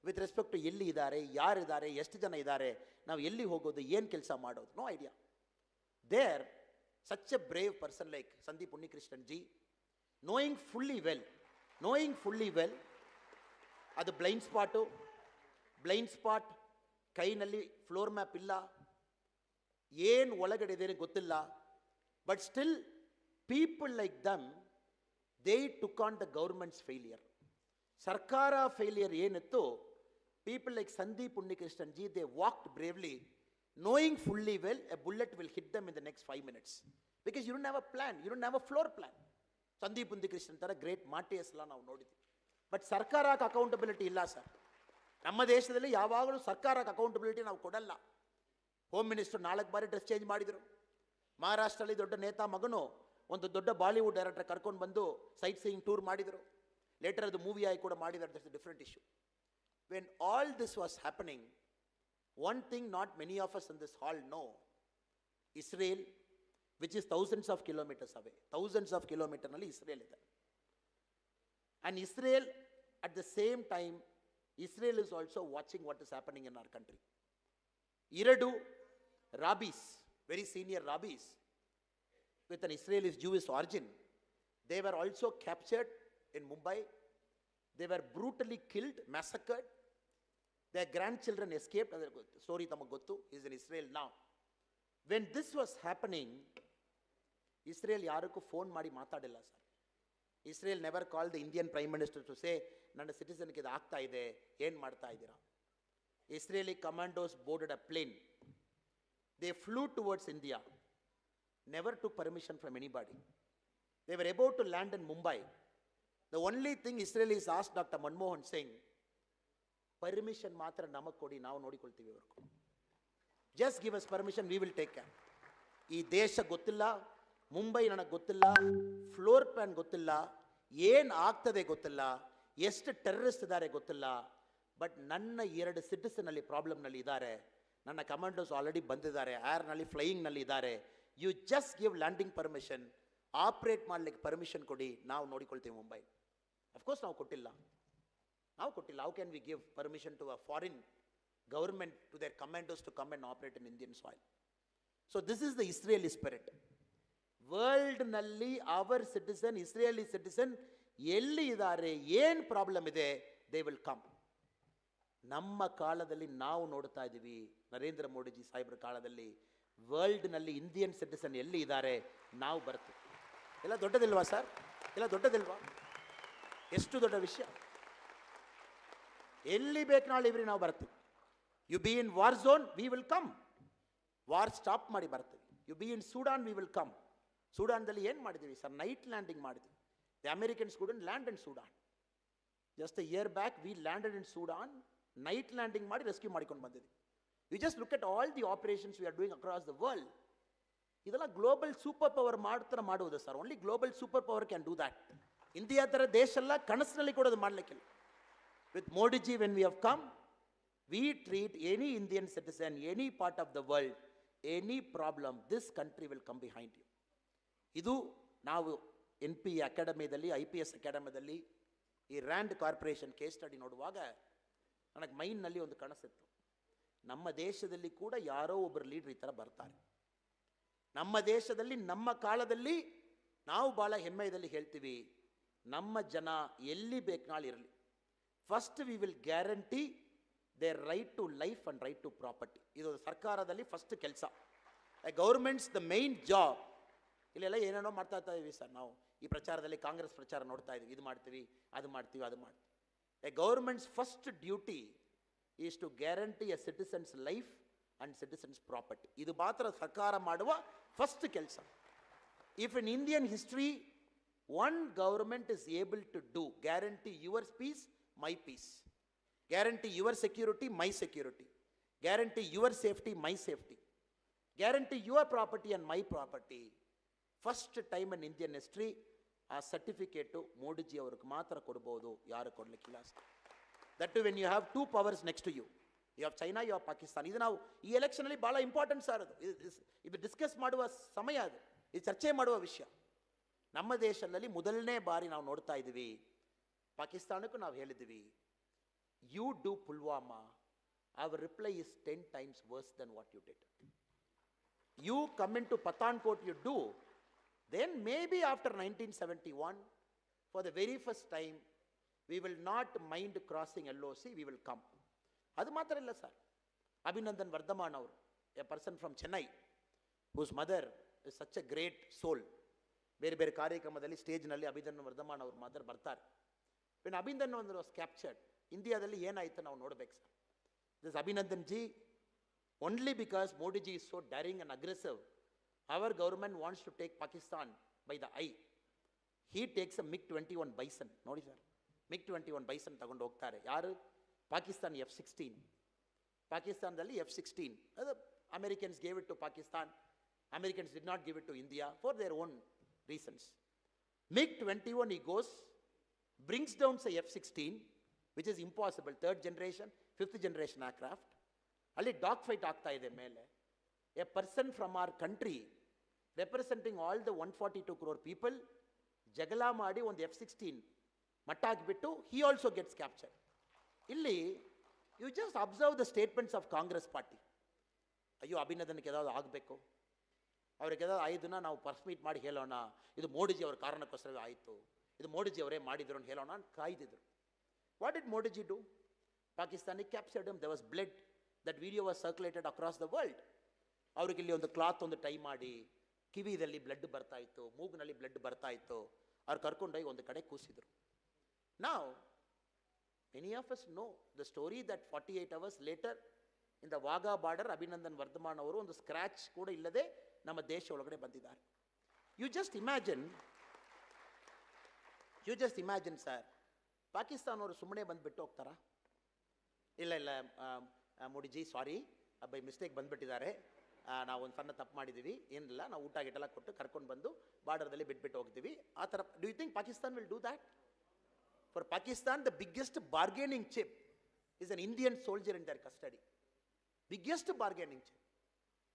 with respect to ಎಲ್ಲಿ ಇದ್ದಾರೆ, ಯಾರಿದ್ದಾರೆ, ಎಷ್ಟು ಜನ ಇದ್ದಾರೆ, ನಾವು ಎಲ್ಲಿ ಹೋಗೋದು, ಏನು ಕೆಲಸ ಮಾಡೋದು, no idea. There, such a brave person like Sandeep Unnikrishnan ji, knowing fully well, ಅದು ಬ್ಲೈಂಡ್ ಸ್ಪಾಟ್, ಕೈನಲ್ಲಿ ಫ್ಲೋರ್ ಮ್ಯಾಪ್ ಇಲ್ಲ, ಏನು ಒಳಗಡೆ ಇದೆ ಗೊತ್ತಿಲ್ಲ. But still people like dum, they took on the governments failure. ಸರ್ಕಾರ ಫೇಲಿಯರ್ ಏನಿತ್ತು, people like Sandeep Unnikrishnan G, they walked ಬ್ರೇವ್ಲಿ, knowing fully well a bullet will hit them in the next 5 minutes. Because you don't have a plan, you don't have a floor plan. Sandeep Unnikrishnan ಥರ great ಮಾರ್ಟಿಯರ್ಸ್ ಎಲ್ಲ ನಾವು ನೋಡಿದ್ವಿ. But ಸರ್ಕಾರಕ್ಕೆ accountability ಇಲ್ಲ sir. ನಮ್ಮ ದೇಶದಲ್ಲಿ ಯಾವಾಗಲೂ ಸರ್ಕಾರಕ್ಕೆ ಅಕೌಂಟಬಿಲಿಟಿ ನಾವು ಕೊಡಲ್ಲ. ಹೋಮ್ ಮಿನಿಸ್ಟರ್ 4 ಬಾರಿ ಡ್ರೆಸ್ ಚೇಂಜ್ ಮಾಡಿದರು. ಮಹಾರಾಷ್ಟ್ರಲ್ಲಿ ದೊಡ್ಡ ನೇತಾ ಮಗನು ಒಂದು ದೊಡ್ಡ ಬಾಲಿವುಡ್ ಡೈರೆಕ್ಟರ್ ಕರ್ಕೊಂಡು ಬಂದು ಸೈಟ್ ಸೀಯಿಂಗ್ ಟೂರ್ ಮಾಡಿದರು. ಲೇಟರ್ ಅದು ಮೂವಿ ಆಗಿ ಕೂಡ ಮಾಡಿದ್ದಾರೆ. That's a different issue. When all this was happening, one thing not many of us in this hall know, Israel, which is thousands of kilometers away, thousands of kilometers nalli Israel ide. And Israel, at the same time, Israel is also watching what is happening in our country. Iradu rabbis, very senior rabbis with an Israeli Jewish origin, they were also captured in Mumbai. They were brutally killed, massacred. Their grandchildren escaped. Story tamak gottu. He is in Israel now. When this was happening, Israel ಯಾರಕ್ಕೂ phone ಮಾಡಿ ಮಾತಾಡಿಲ್ಲ sir. Israel never called the Indian Prime Minister to say, ನನ್ನ ಸಿಟಿಸನ್ಗೆ ಇದು ಆಗ್ತಾ ಇದೆ, ಏನು ಮಾಡ್ತಾ ಇದ್ದೀರಾ. Israeli commandos boarded a plane. They flew towards India. Never took permission from anybody. They were about to land in Mumbai. The only thing Israelis asked Dr. Manmohan Singh, permission ಮಾತ್ರ ನಮಗೆ ಕೊಡಿ, ನಾವು ನೋಡಿಕೊಳ್ತೀವಿ ಅವ್ರಿಗೂ. Just give us permission, we will take care. ಈ ದೇಶ ಗೊತ್ತಿಲ್ಲ, ಮುಂಬೈ ನನಗೆ ಗೊತ್ತಿಲ್ಲ, ಫ್ಲೋರ್ ಪ್ಲಾನ್ ಗೊತ್ತಿಲ್ಲ, ಏನು ಆಗ್ತದೆ ಗೊತ್ತಿಲ್ಲ, ಎಷ್ಟು ಟೆರರಿಸ್ಟ್ ಇದ್ದಾರೆ ಗೊತ್ತಿಲ್ಲ. ಬಟ್ ನನ್ನ 2 ಸಿಟಿಸನಲ್ಲಿ ಪ್ರಾಬ್ಲಮ್ನಲ್ಲಿ ಇದ್ದಾರೆ. ನನ್ನ ಕಮಾಂಡೋಸ್ ಆಲ್ರೆಡಿ ಬಂದಿದ್ದಾರೆ, ಏರ್ನಲ್ಲಿ ಫ್ಲೈಯಿಂಗ್ನಲ್ಲಿ ಇದ್ದಾರೆ. You just give landing permission, operate ಮಾಡಲಿಕ್ಕೆ ಪರ್ಮಿಷನ್ ಕೊಡಿ, ನಾವು ನೋಡಿಕೊಳ್ತೀವಿ ಮುಂಬೈ. ಅಫ್ಕೋರ್ಸ್ ನಾವು ಕೊಟ್ಟಿಲ್ಲ. How can we give permission to a foreign government, to their commandos to come and operate in Indian soil? So this is the Israeli spirit. World nalli our citizen, Israeli citizen, ಎಲ್ಲಿ ಇದ್ದಾರೆ, ಏನು problem ಇದೆ, they will come. ನಮ್ಮ ಕಾಲದಲ್ಲಿ ನಾವು ನೋಡ್ತಾ ಇದ್ದೀವಿ, ನರೇಂದ್ರ ಮೋದಿಜಿ ಸಾಹೇಬ್ರ ಕಾಲದಲ್ಲಿ ವರ್ಲ್ಡ್ನಲ್ಲಿ ಇಂಡಿಯನ್ ಸಿಟಿಸನ್ ಎಲ್ಲಿ ಇದ್ದಾರೆ, ನಾವು ಬರ್ತೀವಿ. ಎಲ್ಲ ದೊಡ್ಡದಿಲ್ವಾ ಸರ್? ಎಲ್ಲ ದೊಡ್ಡದಿಲ್ವಾ? ಎಷ್ಟು ದೊಡ್ಡ ವಿಷಯ. ಎಲ್ಲಿ ಬೇಕು ನಾಳಿವ್ರಿ ನಾವು ಬರ್ತೀವಿ. You be in war zone, we will come. War stop ಮಾಡಿ ಬರ್ತೀವಿ. You be in Sudan, we will come. ಸೂಡಾನ್ದಲ್ಲಿ ಏನು ಮಾಡಿದ್ದೀವಿ ಸರ್? ನೈಟ್ ಲ್ಯಾಂಡಿಂಗ್ ಮಾಡಿದ್ವಿ. The Americans couldn't land in Sudan. Just a year back we landed in Sudan. Night landing ಮಾಡಿ rescue ಮಾಡಿಕೊಂಡು ಬಂದಿದ್ವಿ. You just look at all the operations we are doing across the world. ಇದೆಲ್ಲ global super power ಮಾಡ್ತಾರೆ ಮಾಡುವುದು sir. Only global super power can do that. India ಥರ ದೇಶ ಎಲ್ಲ ಕನಸಿನಲ್ಲಿ ಕೂಡ ಅದು ಮಾಡಲಿಕ್ಕಿಲ್ಲ. With Modi ji, when we have come, we treat any Indian citizen, any part of the world, any problem, this country will come behind you. ಇದು ನಾವು NP ಅಕಾಡೆಮಿಯಲ್ಲಿ, IPS ಅಕಾಡೆಮಿಯಲ್ಲಿ ಈ ರ್ಯಾಂಡ್ ಕಾರ್ಪೊರೇಷನ್ ಕೇಸ್ ಸ್ಟಡಿ ನೋಡುವಾಗ ನನಗೆ ಮೈಂಡ್ನಲ್ಲಿ ಒಂದು ಕನಸಿತ್ತು. ನಮ್ಮ ದೇಶದಲ್ಲಿ ಕೂಡ ಯಾರೋ ಒಬ್ಬರು ಲೀಡ್ರ್ ಈ ಥರ ಬರ್ತಾರೆ. ನಮ್ಮ ದೇಶದಲ್ಲಿ ನಮ್ಮ ಕಾಲದಲ್ಲಿ ನಾವು ಭಾಳ ಹೆಮ್ಮೆಯಲ್ಲಿ ಹೇಳ್ತೀವಿ, ನಮ್ಮ ಜನ ಎಲ್ಲಿ ಬೇಕಾಳು ಇರಲಿ, first we will guarantee their right to life and right to property. ಇದು ಸರ್ಕಾರದಲ್ಲಿ ಫಸ್ಟ್ ಕೆಲಸ. Government's the main job. ಇಲ್ಲೆಲ್ಲ ಏನೇನೋ ಮಾಡ್ತಾ ಇದ್ದೀವಿ ಸರ್. ನಾವು ಈ ಪ್ರಚಾರದಲ್ಲಿ ಕಾಂಗ್ರೆಸ್ ಪ್ರಚಾರ ನೋಡ್ತಾ ಇದ್ದೀವಿ, ಇದು ಮಾಡ್ತೀವಿ, ಅದು ಮಾಡ್ತೀವಿ, ಅದು ಮಾಡ್ತೀವಿ. A government's first duty is to guarantee a citizen's life and citizen's property. ಇದು ಮಾತ್ರ ಸರ್ಕಾರ ಮಾಡುವ ಫಸ್ಟ್ ಕೆಲಸ. If in Indian history one government is able to do guarantee your peace, my peace, guarantee your security, my security, guarantee your safety, my safety, guarantee your property and my property, first time in Indian history ಆ certificate Modiji ಅವ್ರಿಗೆ ಮಾತ್ರ ಕೊಡ್ಬೋದು, ಯಾರು ಕೊಡಲಿಕ್ಕಿಲ್ಲ. That when you have two powers next to you, you have China, you have Pakistan. ಇದು ನಾವು ಈ ಎಲೆಕ್ಷನಲ್ಲಿ ಭಾಳ important sir. ಅದು ಇದು ಡಿಸ್ಕಸ್ ಮಾಡುವ ಸಮಯ, ಅದು ಇದು ಚರ್ಚೆ ಮಾಡುವ ವಿಷಯ. ನಮ್ಮ ದೇಶದಲ್ಲಿ ಮೊದಲನೇ ಬಾರಿ ನಾವು ನೋಡ್ತಾ ಇದ್ದೀವಿ, ಪಾಕಿಸ್ತಾನಕ್ಕೂ ನಾವು ಹೇಳಿದ್ವಿ, you do Pulwama, our reply is 10 times worse than what you did. You come into Pathankot, you do, then maybe after 1971, for the very first time, we will not mind crossing LOC, we will come. ಅದು ಮಾತ್ರ ಇಲ್ಲ sir. Abhinandan Varthaman ಅವರು, a person from Chennai, whose mother is such a great soul. ಬೇರೆ ಬೇರೆ ಕಾರ್ಯಕ್ರಮದಲ್ಲಿ ಸ್ಟೇಜ್ನಲ್ಲಿ ಅಭಿನಂದನ್ ವರ್ಧಮಾನ್ ಅವ್ರ mother ಬರ್ತಾರೆ. When Abhinandan ಒಂದು ವಾಸ್ ಕ್ಯಾಪ್ಚರ್ಡ್, ಇಂಡಿಯಾದಲ್ಲಿ ಏನಾಯಿತು ನಾವು ನೋಡ್ಬೇಕು sir. This Abhinandan G, only because Modiji is so dairying and aggressive, our government wants to take Pakistan by the eye. He takes a MiG-21 Bison. ನೋಡಿ ಸರ್, MiG-21 Bison ತಗೊಂಡು ಹೋಗ್ತಾರೆ. ಯಾರು? ಪಾಕಿಸ್ತಾನ್ F-16. ಪಾಕಿಸ್ತಾನದಲ್ಲಿ F-16 ಅದು Americans gave it to Pakistan. Americans did not give it to India for their own reasons. MiG-21 he goes, brings down say F-16, which is impossible, 3rd generation, 5th generation aircraft. ಅಲ್ಲಿ dog fight ಆಗ್ತಾ ಇದೆ ಮೇಲೆ. A person from our country representing all the 142 crore people ಜಗಳ ಮಾಡಿ ಒಂದು F-16 ಮಟ್ಟ ಹಾಕಿಬಿಟ್ಟು he also gets captured. ಇಲ್ಲಿ you just observe the statements of Congress party. ಅಯ್ಯೋ ಅಭಿನಂದನ್ಗೆ ಏದಾದ್ರು ಆಗಬೇಕು, ಅವ್ರಿಗೆ ಏದಾದ್ರು ಆಯ್ದನ್ನ ನಾವು ಪ್ರೆಸ್ ಮೀಟ್ ಮಾಡಿ ಹೇಳೋಣ, ಇದು ಮೋದಿಜಿ ಅವರ ಕಾರಣಕ್ಕೋಸ್ಕರವೇ ಆಯಿತು, ಇದು ಮೋದಿಜಿ ಅವರೇ ಮಾಡಿದ್ರು ಅಂತ ಹೇಳೋಣ ಅಂತ ಕಾಯ್ದಿದ್ರು. What did Modiji do? Pakistani captured him. there was blood. that video was circulated across the world. ಅವ್ರಿಗೆ ಇಲ್ಲಿ ಒಂದು ಕ್ಲಾತ್ ಒಂದು ಟೈ ಮಾಡಿ, ಕಿವಿದಲ್ಲಿ ಬ್ಲಡ್ ಬರ್ತಾ ಇತ್ತು, ಮೂಗಿನಲ್ಲಿ ಬ್ಲಡ್ ಬರ್ತಾ ಇತ್ತು, ಅವ್ರು ಕರ್ಕೊಂಡೋಗಿ ಒಂದು ಕಡೆ ಕೂಸಿದ್ರು. ನಾವು many of us know the story that 48 hours later in the Wagah border Abhinandan Varthaman ಅವರು ಒಂದು ಸ್ಕ್ರಾಚ್ ಕೂಡ ಇಲ್ಲದೆ ನಮ್ಮ ದೇಶ ಒಳಗಡೆ ಬಂದಿದ್ದಾರೆ. ಯು ಜಸ್ಟ್ ಇಮ್ಯಾಜಿನ್ ಸರ್, ಪಾಕಿಸ್ತಾನವರು ಸುಮ್ಮನೆ ಬಂದುಬಿಟ್ಟು ಹೋಗ್ತಾರಾ? ಇಲ್ಲ ಇಲ್ಲ ಮೋದಿಜಿ ಸಾರಿ, ಬೈ ಮಿಸ್ಟೇಕ್ ಬಂದುಬಿಟ್ಟಿದ್ದಾರೆ, ನಾವು ಒಂದು ಸಣ್ಣ ತಪ್ಪು ಮಾಡಿದ್ದೀವಿ, ಏನಿಲ್ಲ, ನಾವು ಊಟ ಗಿಟೆಲ್ಲ ಕೊಟ್ಟು ಕರ್ಕೊಂಡು ಬಂದು ಬಾರ್ಡರ್ದಲ್ಲಿ ಬಿಟ್ಬಿಟ್ಟು ಹೋಗ್ತೀವಿ ಆ ಥರ. Do you think Pakistan will do that? For Pakistan the biggest bargaining chip is an Indian soldier in their custody. Biggest bargaining chip.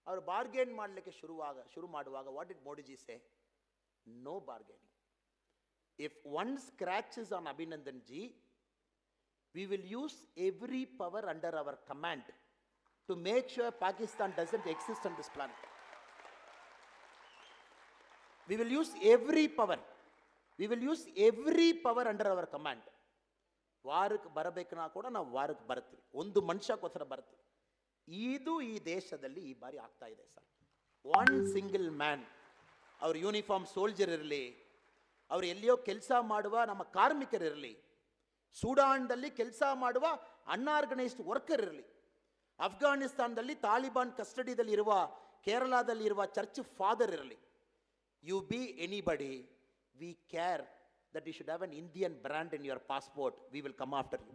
ಅವರು ಬಾರ್ಗೇನ್ ಮಾಡಲಿಕ್ಕೆ ಶುರು ಮಾಡುವಾಗ what did Modiji say? No bargaining. If one scratches on Abhinandan ji, we will use every power under our command to make sure Pakistan doesn't exist on this planet. We will use every power. We will use every power under our command. ವಾರಕ್ಕೆ ಬರಬೇಕನ್ನ ಕೂಡ ನಾವು ವಾರಕ್ಕೆ ಬರ್ತೀವಿ, ಒಂದು ಮನುಷ್ಯಕ್ಕೋಸ್ಕರ ಬರ್ತೀವಿ. ಇದು ಈ ದೇಶದಲ್ಲಿ ಈ ಬಾರಿ ಆಗ್ತಾ ಇದೆ ಸರ್. ಒನ್ ಸಿಂಗಲ್ ಮ್ಯಾನ್, ಅವ್ರ ಯೂನಿಫಾರ್ಮ್ ಸೋಲ್ಜರ್ ಇರಲಿ, ಅವ್ರು ಎಲ್ಲಿಯೋ ಕೆಲಸ ಮಾಡುವ ನಮ್ಮ ಕಾರ್ಮಿಕರಿರಲಿ, ಸೂಡಾನ್ದಲ್ಲಿ ಕೆಲಸ ಮಾಡುವ ಅನ್ಆರ್ಗನೈಸ್ಡ್ ವರ್ಕರ್ ಇರಲಿ, ಅಫ್ಘಾನಿಸ್ತಾನದಲ್ಲಿ ತಾಲಿಬಾನ್ ಕಸ್ಟಡಿಯಲ್ಲಿ ಇರುವ, ಕೇರಳದಲ್ಲಿ ಇರುವ ಚರ್ಚ್ ಫಾದರ್ ಇರಲಿ, you be anybody, we care that you should have an Indian brand in your passport. We will come after you.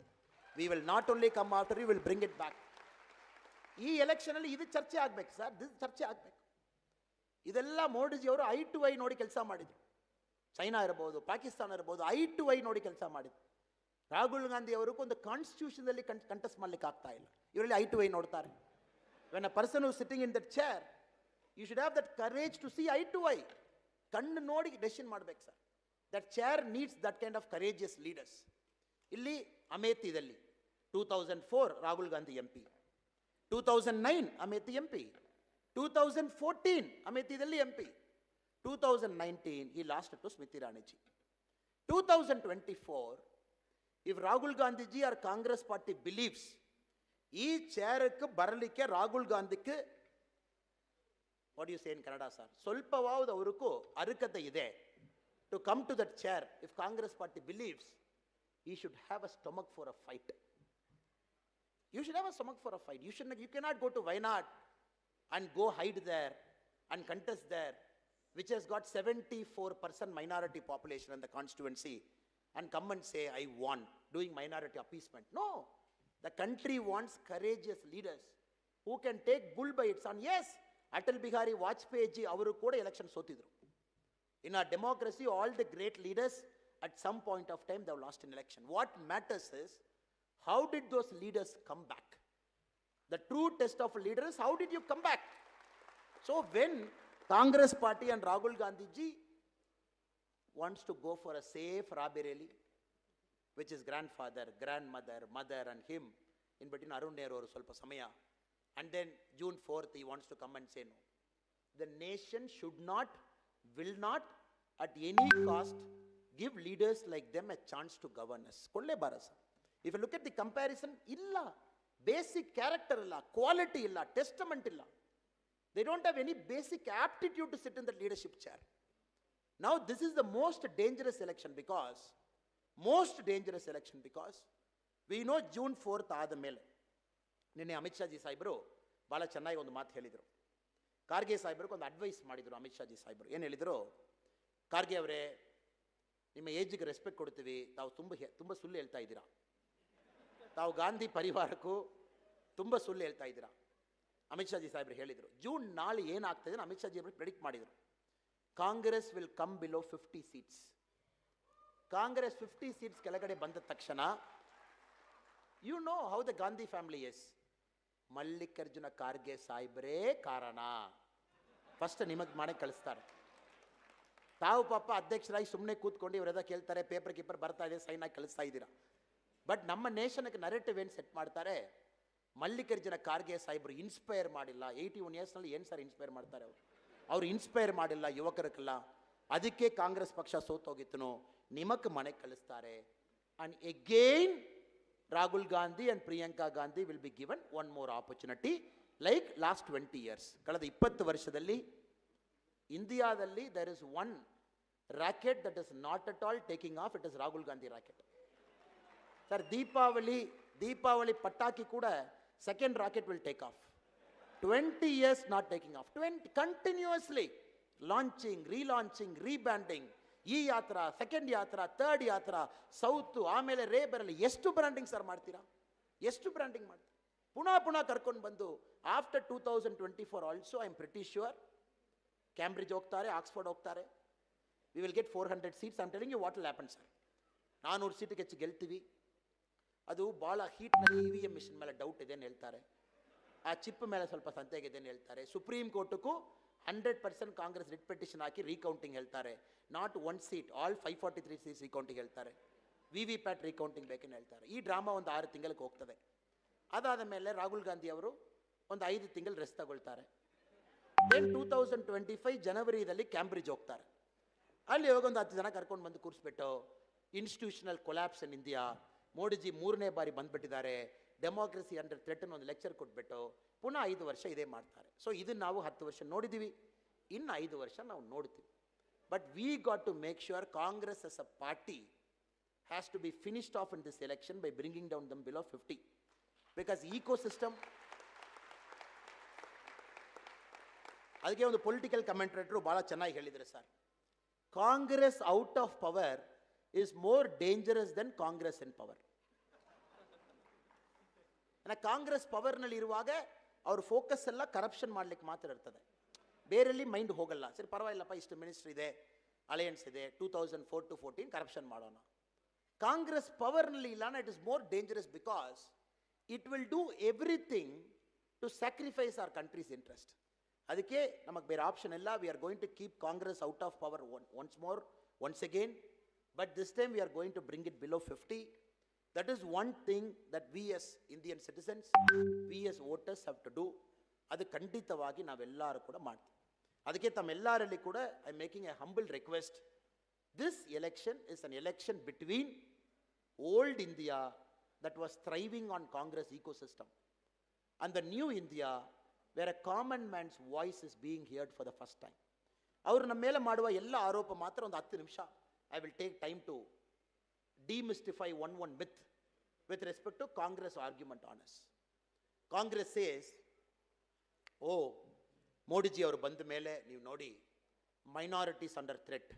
We will not only come after you, we will bring it back. ಈ ಎಲೆಕ್ಷನಲ್ಲಿ ಇದು ಚರ್ಚೆ ಆಗಬೇಕು sir, ಇದು ಚರ್ಚೆ ಆಗಬೇಕು. ಇದೆಲ್ಲ ಮೋದಿಜಿಯವರು I to I ನೋಡಿ ಕೆಲಸ ಮಾಡಿದರು. ಚೈನಾ ಇರ್ಬೋದು, ಪಾಕಿಸ್ತಾನ ಇರ್ಬೋದು, ಐ ಟು ಐ ನೋಡಿ ಕೆಲಸ ಮಾಡಿದ್ರು. ರಾಹುಲ್ ಗಾಂಧಿ ಅವರಿಗೂ ಒಂದು ಕಾನ್ಸ್ಟಿಟ್ಯೂಷನಲ್ಲಿ ಕಂಟೆಸ್ಟ್ ಮಾಡಲಿಕ್ಕೆ ಆಗ್ತಾ ಇಲ್ಲ, ಇವರಲ್ಲಿ ಐ ಟು ಐ ನೋಡ್ತಾರೆ. When a person who sitting in that chair, you should have that courage to see eye to eye. ಕಣ್ಣು ನೋಡಿ ಡೆಸಿಷನ್ ಮಾಡಬೇಕು sir. That chair needs that kind of courageous leaders. ಇಲ್ಲಿ ಅಮೇಥಿದಲ್ಲಿ 2004 Rahul Gandhi MP, 2009 Amethi MP, 2014 ಅಮೇಥಿದಲ್ಲಿ MP, 2019 he lost to Smriti Irani ji. 2024 if Rahul Gandhi ji or Congress party believes ಈ ಚೇರ್ಕ್ಕೆ ಬರಲಿಕ್ಕೆ ರಾಹುಲ್ ಗಾಂಧಿಗೆ, what do you say in Kannada sir, ಸ್ವಲ್ಪವಾದ ಅವರಿಗೂ ಅರ್ಹತೆ ಇದೆ to come to that chair. If Congress party believes he should have a stomach for a fight. You should have a stomach for a fight. You cannot go to Wayanad and go hide there and contest there, which has got 74% minority population in the constituency, and come and say, I won, doing minority appeasement. No. The country wants courageous leaders who can take bull by its horn. Yes, Atal Bihari Vajpayee ji avaru kuda election sotidru. In our democracy, all the great leaders at some point of time they have lost an election. What matters is, how did those leaders come back? The true test of a leader is, how did you come back? So when Congress party and Rahul Gandhi ji wants to go for a safe Rabereli, which is grandfather, grandmother, mother and him, in between Arun Nehru or Solpa Samaya, and then June 4th he wants to come and say no. The nation should not, will not, at any cost, give leaders like them a chance to govern us. Kolle Barasa. If you look at the comparison, illa, basic character illa, quality illa, testament illa. They don't have any basic aptitude to sit in the leadership chair. Now this is the most dangerous election because we know June 4th ಆದ ಮೇಲೆ ನಿನ್ನೆ Amit Shah G ಸಾಹೇಬರು ಭಾಳ ಚೆನ್ನಾಗಿ ಒಂದು ಮಾತು ಹೇಳಿದರು. ಖಾರ್ಗೆ ಸಾಹೇಬ್ರಿಗೆ ಒಂದು ಅಡ್ವೈಸ್ ಮಾಡಿದರು ಅಮಿತ್ ಶಾ ಜಿ ಸಾಹೇಬರು. ಏನು ಹೇಳಿದರು? ಖಾರ್ಗೆ ಅವರೇ, ನಿಮ್ಮ ಏಜ್ಗೆ ರೆಸ್ಪೆಕ್ಟ್ ಕೊಡ್ತೀವಿ, ತಾವು ತುಂಬ ಸುಳ್ಳು ಹೇಳ್ತಾ ಇದ್ದೀರಾ, ತಾವು ಗಾಂಧಿ ಪರಿವಾರಕ್ಕೂ ತುಂಬ ಸುಳ್ಳು ಹೇಳ್ತಾ ಇದ್ದೀರಾ. ಅಮಿತ್ ಶಾ ಜಿ ಸಾಹೇಬ್ರು ಹೇಳಿದರು. ಜೂನ್ 4 ಏನಾಗ್ತದೆ ಅಮಿತ್ ಶಾ ಜಿ ಅವರು ಪ್ರೆಡಿಕ್ಟ್ ಮಾಡಿದರು. Congress will come below 50 seats. Congress 50 seats ಕೆಳಗಡೆ ಬಂದ ತಕ್ಷಣ, you know how the Gandhi family is. Mallikarjuna Kharge ಸಾಹೇಬ್ರೇ ಕಾರಣ. ಫಸ್ಟ್ ನಿಮಗೆ ಮಾಡೇ ಕಳಿಸ್ತಾರೆ. ತಾವು ಪಾಪ ಅಧ್ಯಕ್ಷರಾಗಿ ಸುಮ್ಮನೆ ಕೂತ್ಕೊಂಡು ಇವರೆಲ್ಲ ಕೇಳ್ತಾರೆ, ಪೇಪರ್ ಕೀಪರ್ ಬರ್ತಾ ಇದೆ, ಸೈನ್ ಆಗಿ ಕಳಿಸ್ತಾ ಇದ್ದೀರಾ. ಬಟ್ ನಮ್ಮ ನೇಷನ್ಗೆ ನರೇಟಿವ್ ಏನು ಸೆಟ್ ಮಾಡ್ತಾರೆ? ಮಲ್ಲಿಕಾರ್ಜುನ ಖಾರ್ಗೆ ಸಾಹೇಬ್ರು ಇನ್ಸ್ಪೈರ್ ಮಾಡಿಲ್ಲ. 81 yearsನಲ್ಲಿ ಏನು ಸರ್ ಇನ್ಸ್ಪೈರ್ ಮಾಡ್ತಾರೆ ಅವ್ರು ಇನ್ಸ್ಪೈರ್ ಮಾಡಿಲ್ಲ ಯುವಕರಕ್ಕೆಲ್ಲ. ಅದಕ್ಕೆ ಕಾಂಗ್ರೆಸ್ ಪಕ್ಷ ಸೋತೋಗಿತ್ತು. ನಿಮಕ್ಕೆ ಮನೆಗೆ ಕಳಿಸ್ತಾರೆ. And again Rahul Gandhi and Priyanka Gandhi will be given one more opportunity like last 20 years. ಕಳೆದ 20 ವರ್ಷದಲ್ಲಿ ಇಂಡಿಯಾದಲ್ಲಿ there is one rocket that is not at all taking off. It is Rahul Gandhi rocket. Sir, Deepavali ಪಟಾಕಿ ಕೂಡ second rocket will take off. 20 years not taking off. 20 continuously launching, relaunching, rebranding. ಈ ಯಾತ್ರ, second ಯಾತ್ರ, third ಯಾತ್ರ, south, ಆಮೇಲೆ ರೇಬರಲ್ಲಿ ಎಷ್ಟು branding sir ಮಾಡ್ತೀರಾ? ಎಷ್ಟು branding ಮಾಡ್ತೀರಾ? ಪುನಃ ಕರ್ಕೊಂಡು ಬಂದು after 2024 also I am pretty sure Cambridge ಹೋಗ್ತಾರೆ, ಆಕ್ಸ್ಫರ್ಡ್ ಹೋಗ್ತಾರೆ. We will get 400 seats. I am telling you what will happen sir. 400 ಸೀಟಿಗೆ ಹೆಚ್ಚು ಗೆಲ್ತೀವಿ. ಅದು ಭಾಳ ಹೀಟ್ನಲ್ಲಿ EVM ಮಿಷನ್ ಮೇಲೆ ಡೌಟ್ ಇದೆ ಅಂತ ಹೇಳ್ತಾರೆ. ಆ ಚಿಪ್ ಮೇಲೆ ಸ್ವಲ್ಪ ಸಂತೆಗಿದೆ ಅಂತ ಹೇಳ್ತಾರೆ. ಸುಪ್ರೀಂ ಕೋರ್ಟ್ಗೂ 100% ಕಾಂಗ್ರೆಸ್ ರಿಟ್ ಪಿಟಿಷನ್ ಹಾಕಿ ರೀಕೌಂಟಿಂಗ್ ಹೇಳ್ತಾರೆ. Not 1 seat, all 543 seats recounting ಹೇಳ್ತಾರೆ. VVPAT ರೀಕೌಂಟಿಂಗ್ ಬೇಕೇನು ಹೇಳ್ತಾರೆ. ಈ ಡ್ರಾಮಾ ಒಂದು 6 ತಿಂಗಳಿಗೆ ಹೋಗ್ತದೆ. ಅದಾದ ಮೇಲೆ ರಾಹುಲ್ ಗಾಂಧಿ ಅವರು ಒಂದು 5 ತಿಂಗಳು ರೆಸ್ಟ್ ತಗೊಳ್ತಾರೆ. ದೆನ್ 2025 ಜನವರಿಯಲ್ಲಿ ಕ್ಯಾಂಬ್ರಿಡ್ಜ್ ಹೋಗ್ತಾರೆ. ಅಲ್ಲಿ ಹೋಗಿ ಒಂದು 10 ಜನ ಕರ್ಕೊಂಡು ಬಂದು ಕೂರಿಸ್ಬಿಟ್ಟು institutional collapse in India, Modiji 3ನೇ ಬಾರಿ ಬಂದುಬಿಟ್ಟಿದ್ದಾರೆ, ಡೆಮೋಕ್ರಸಿ ಅಂಡರ್ ಥ್ರೆಟ್ ಒಂದು ಲೆಕ್ಚರ್ ಕೊಟ್ಬಿಟ್ಟು ಪುನಃ 5 ವರ್ಷ ಇದೇ ಮಾಡ್ತಾರೆ. ಸೊ ಇದನ್ನು ನಾವು 10 ವರ್ಷ ನೋಡಿದ್ದೀವಿ, ಇನ್ನು 5 ವರ್ಷ ನಾವು ನೋಡ್ತೀವಿ. But we got to make sure Congress as a party has to be finished off in this election by bringing down them below 50. Because ecosystem, ಅದಕ್ಕೆ ಒಂದು ಪೊಲಿಟಿಕಲ್ ಕಮೆಂಟ್ರೇಟರು ಭಾಳ ಚೆನ್ನಾಗಿ ಹೇಳಿದರು sir, Congress out of power is more dangerous than Congress in power. Congress ಪವರ್ನಲ್ಲಿ ಇರುವಾಗ ಅವ್ರ focus ಎಲ್ಲ corruption ಮಾಡ್ಲಿಕ್ಕೆ ಮಾತ್ರ ಇರ್ತದೆ, ಬೇರೆಲ್ಲಿ ಮೈಂಡ್ ಹೋಗಲ್ಲ. ಸರಿ ಪರವಾಗಿಲ್ಲಪ್ಪ, ಇಷ್ಟು ಮಿನಿಸ್ಟ್ರಿ ಇದೆ, ಅಲಯನ್ಸ್ ಇದೆ, 2004 to 14 ಕರಪ್ಷನ್ ಮಾಡೋಣ. ಕಾಂಗ್ರೆಸ್ ಪವರ್ನಲ್ಲಿ ಇಲ್ಲ, it is more dangerous because it will do everything to sacrifice our country's interest. ಅದಕ್ಕೆ ನಮಗೆ ಬೇರೆ ಆಪ್ಷನ್ ಇಲ್ಲ. We are going to keep Congress out of power once again. But this time we are going to bring it below 50. That is one thing that we as Indian citizens, we as voters have to do. ಅದು ಖಂಡಿತವಾಗಿ ನಾವೆಲ್ಲರೂ ಕೂಡ ಮಾಡ್ತೀವಿ. ಅದಕ್ಕೆ ತಮ್ಮೆಲ್ಲರಲ್ಲಿ ಕೂಡ I am making A humble request. This election is an election between old India that was thriving on Congress ecosystem and the new India where a common man's voice is being heard for the first time. ಅವರು ನಮ್ಮ ಮೇಲೆ ಮಾಡುವ ಎಲ್ಲ ಆರೋಪ ಮಾತ್ರ ಒಂದು 10 ನಿಮಿಷ I will take time to demystify one myth with respect to Congress argument on us. Congress says, oh, Modiji ಅವರು ಬಂದ ಮೇಲೆ ನೀವು ನೋಡಿ ಮೈನಾರಿಟೀಸ್ ಅಂಡರ್ ಥ್ರೆಟ್,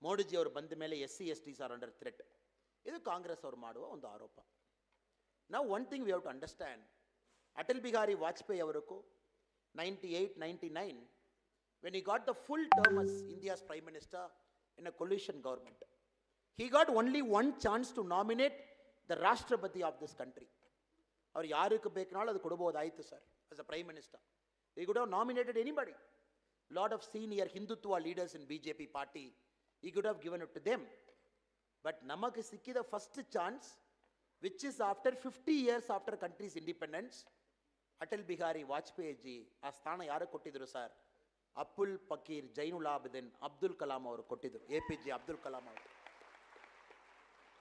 ಮೋಡಿಜಿ ಅವರು ಬಂದ ಮೇಲೆ SC/STs ಆರ್ ಅಂಡರ್ ಥ್ರೆಟ್. ಇದು ಕಾಂಗ್ರೆಸ್ ಅವರು ಮಾಡುವ ಒಂದು ಆರೋಪ. ನಾವು one thing we have to understand, Atal Bihari Vajpayee ಅವರಿಗೂ 98-99 when he got the full term as India's Prime Minister in a coalition government, he got only one chance to nominate the Rashtrapati of this country. ಅವ್ರು ಯಾರಿಗೆ ಬೇಕನಾಳು ಅದು ಕೊಡಬಹುದಾಯಿತು sir. as a Prime Minister, he could have nominated anybody. Lot of senior Hindutva leaders in BJP party, he could have given it to them. But ನಮಗೆ ಸಿಕ್ಕಿದ first chance, which is after 50 years after country's independence, Atal Bihari Vajpayee G ಆ ಸ್ಥಾನ ಯಾರು ಕೊಟ್ಟಿದ್ರು sir? Abul ಫಕೀರ್ ಜೈನುಲ್ ಆಬಿದಿನ್ ಅಬ್ದುಲ್ ಕಲಾಂ ಅವರು ಕೊಟ್ಟಿದ್ರು, APJ Abdul Kalam ಅವರು,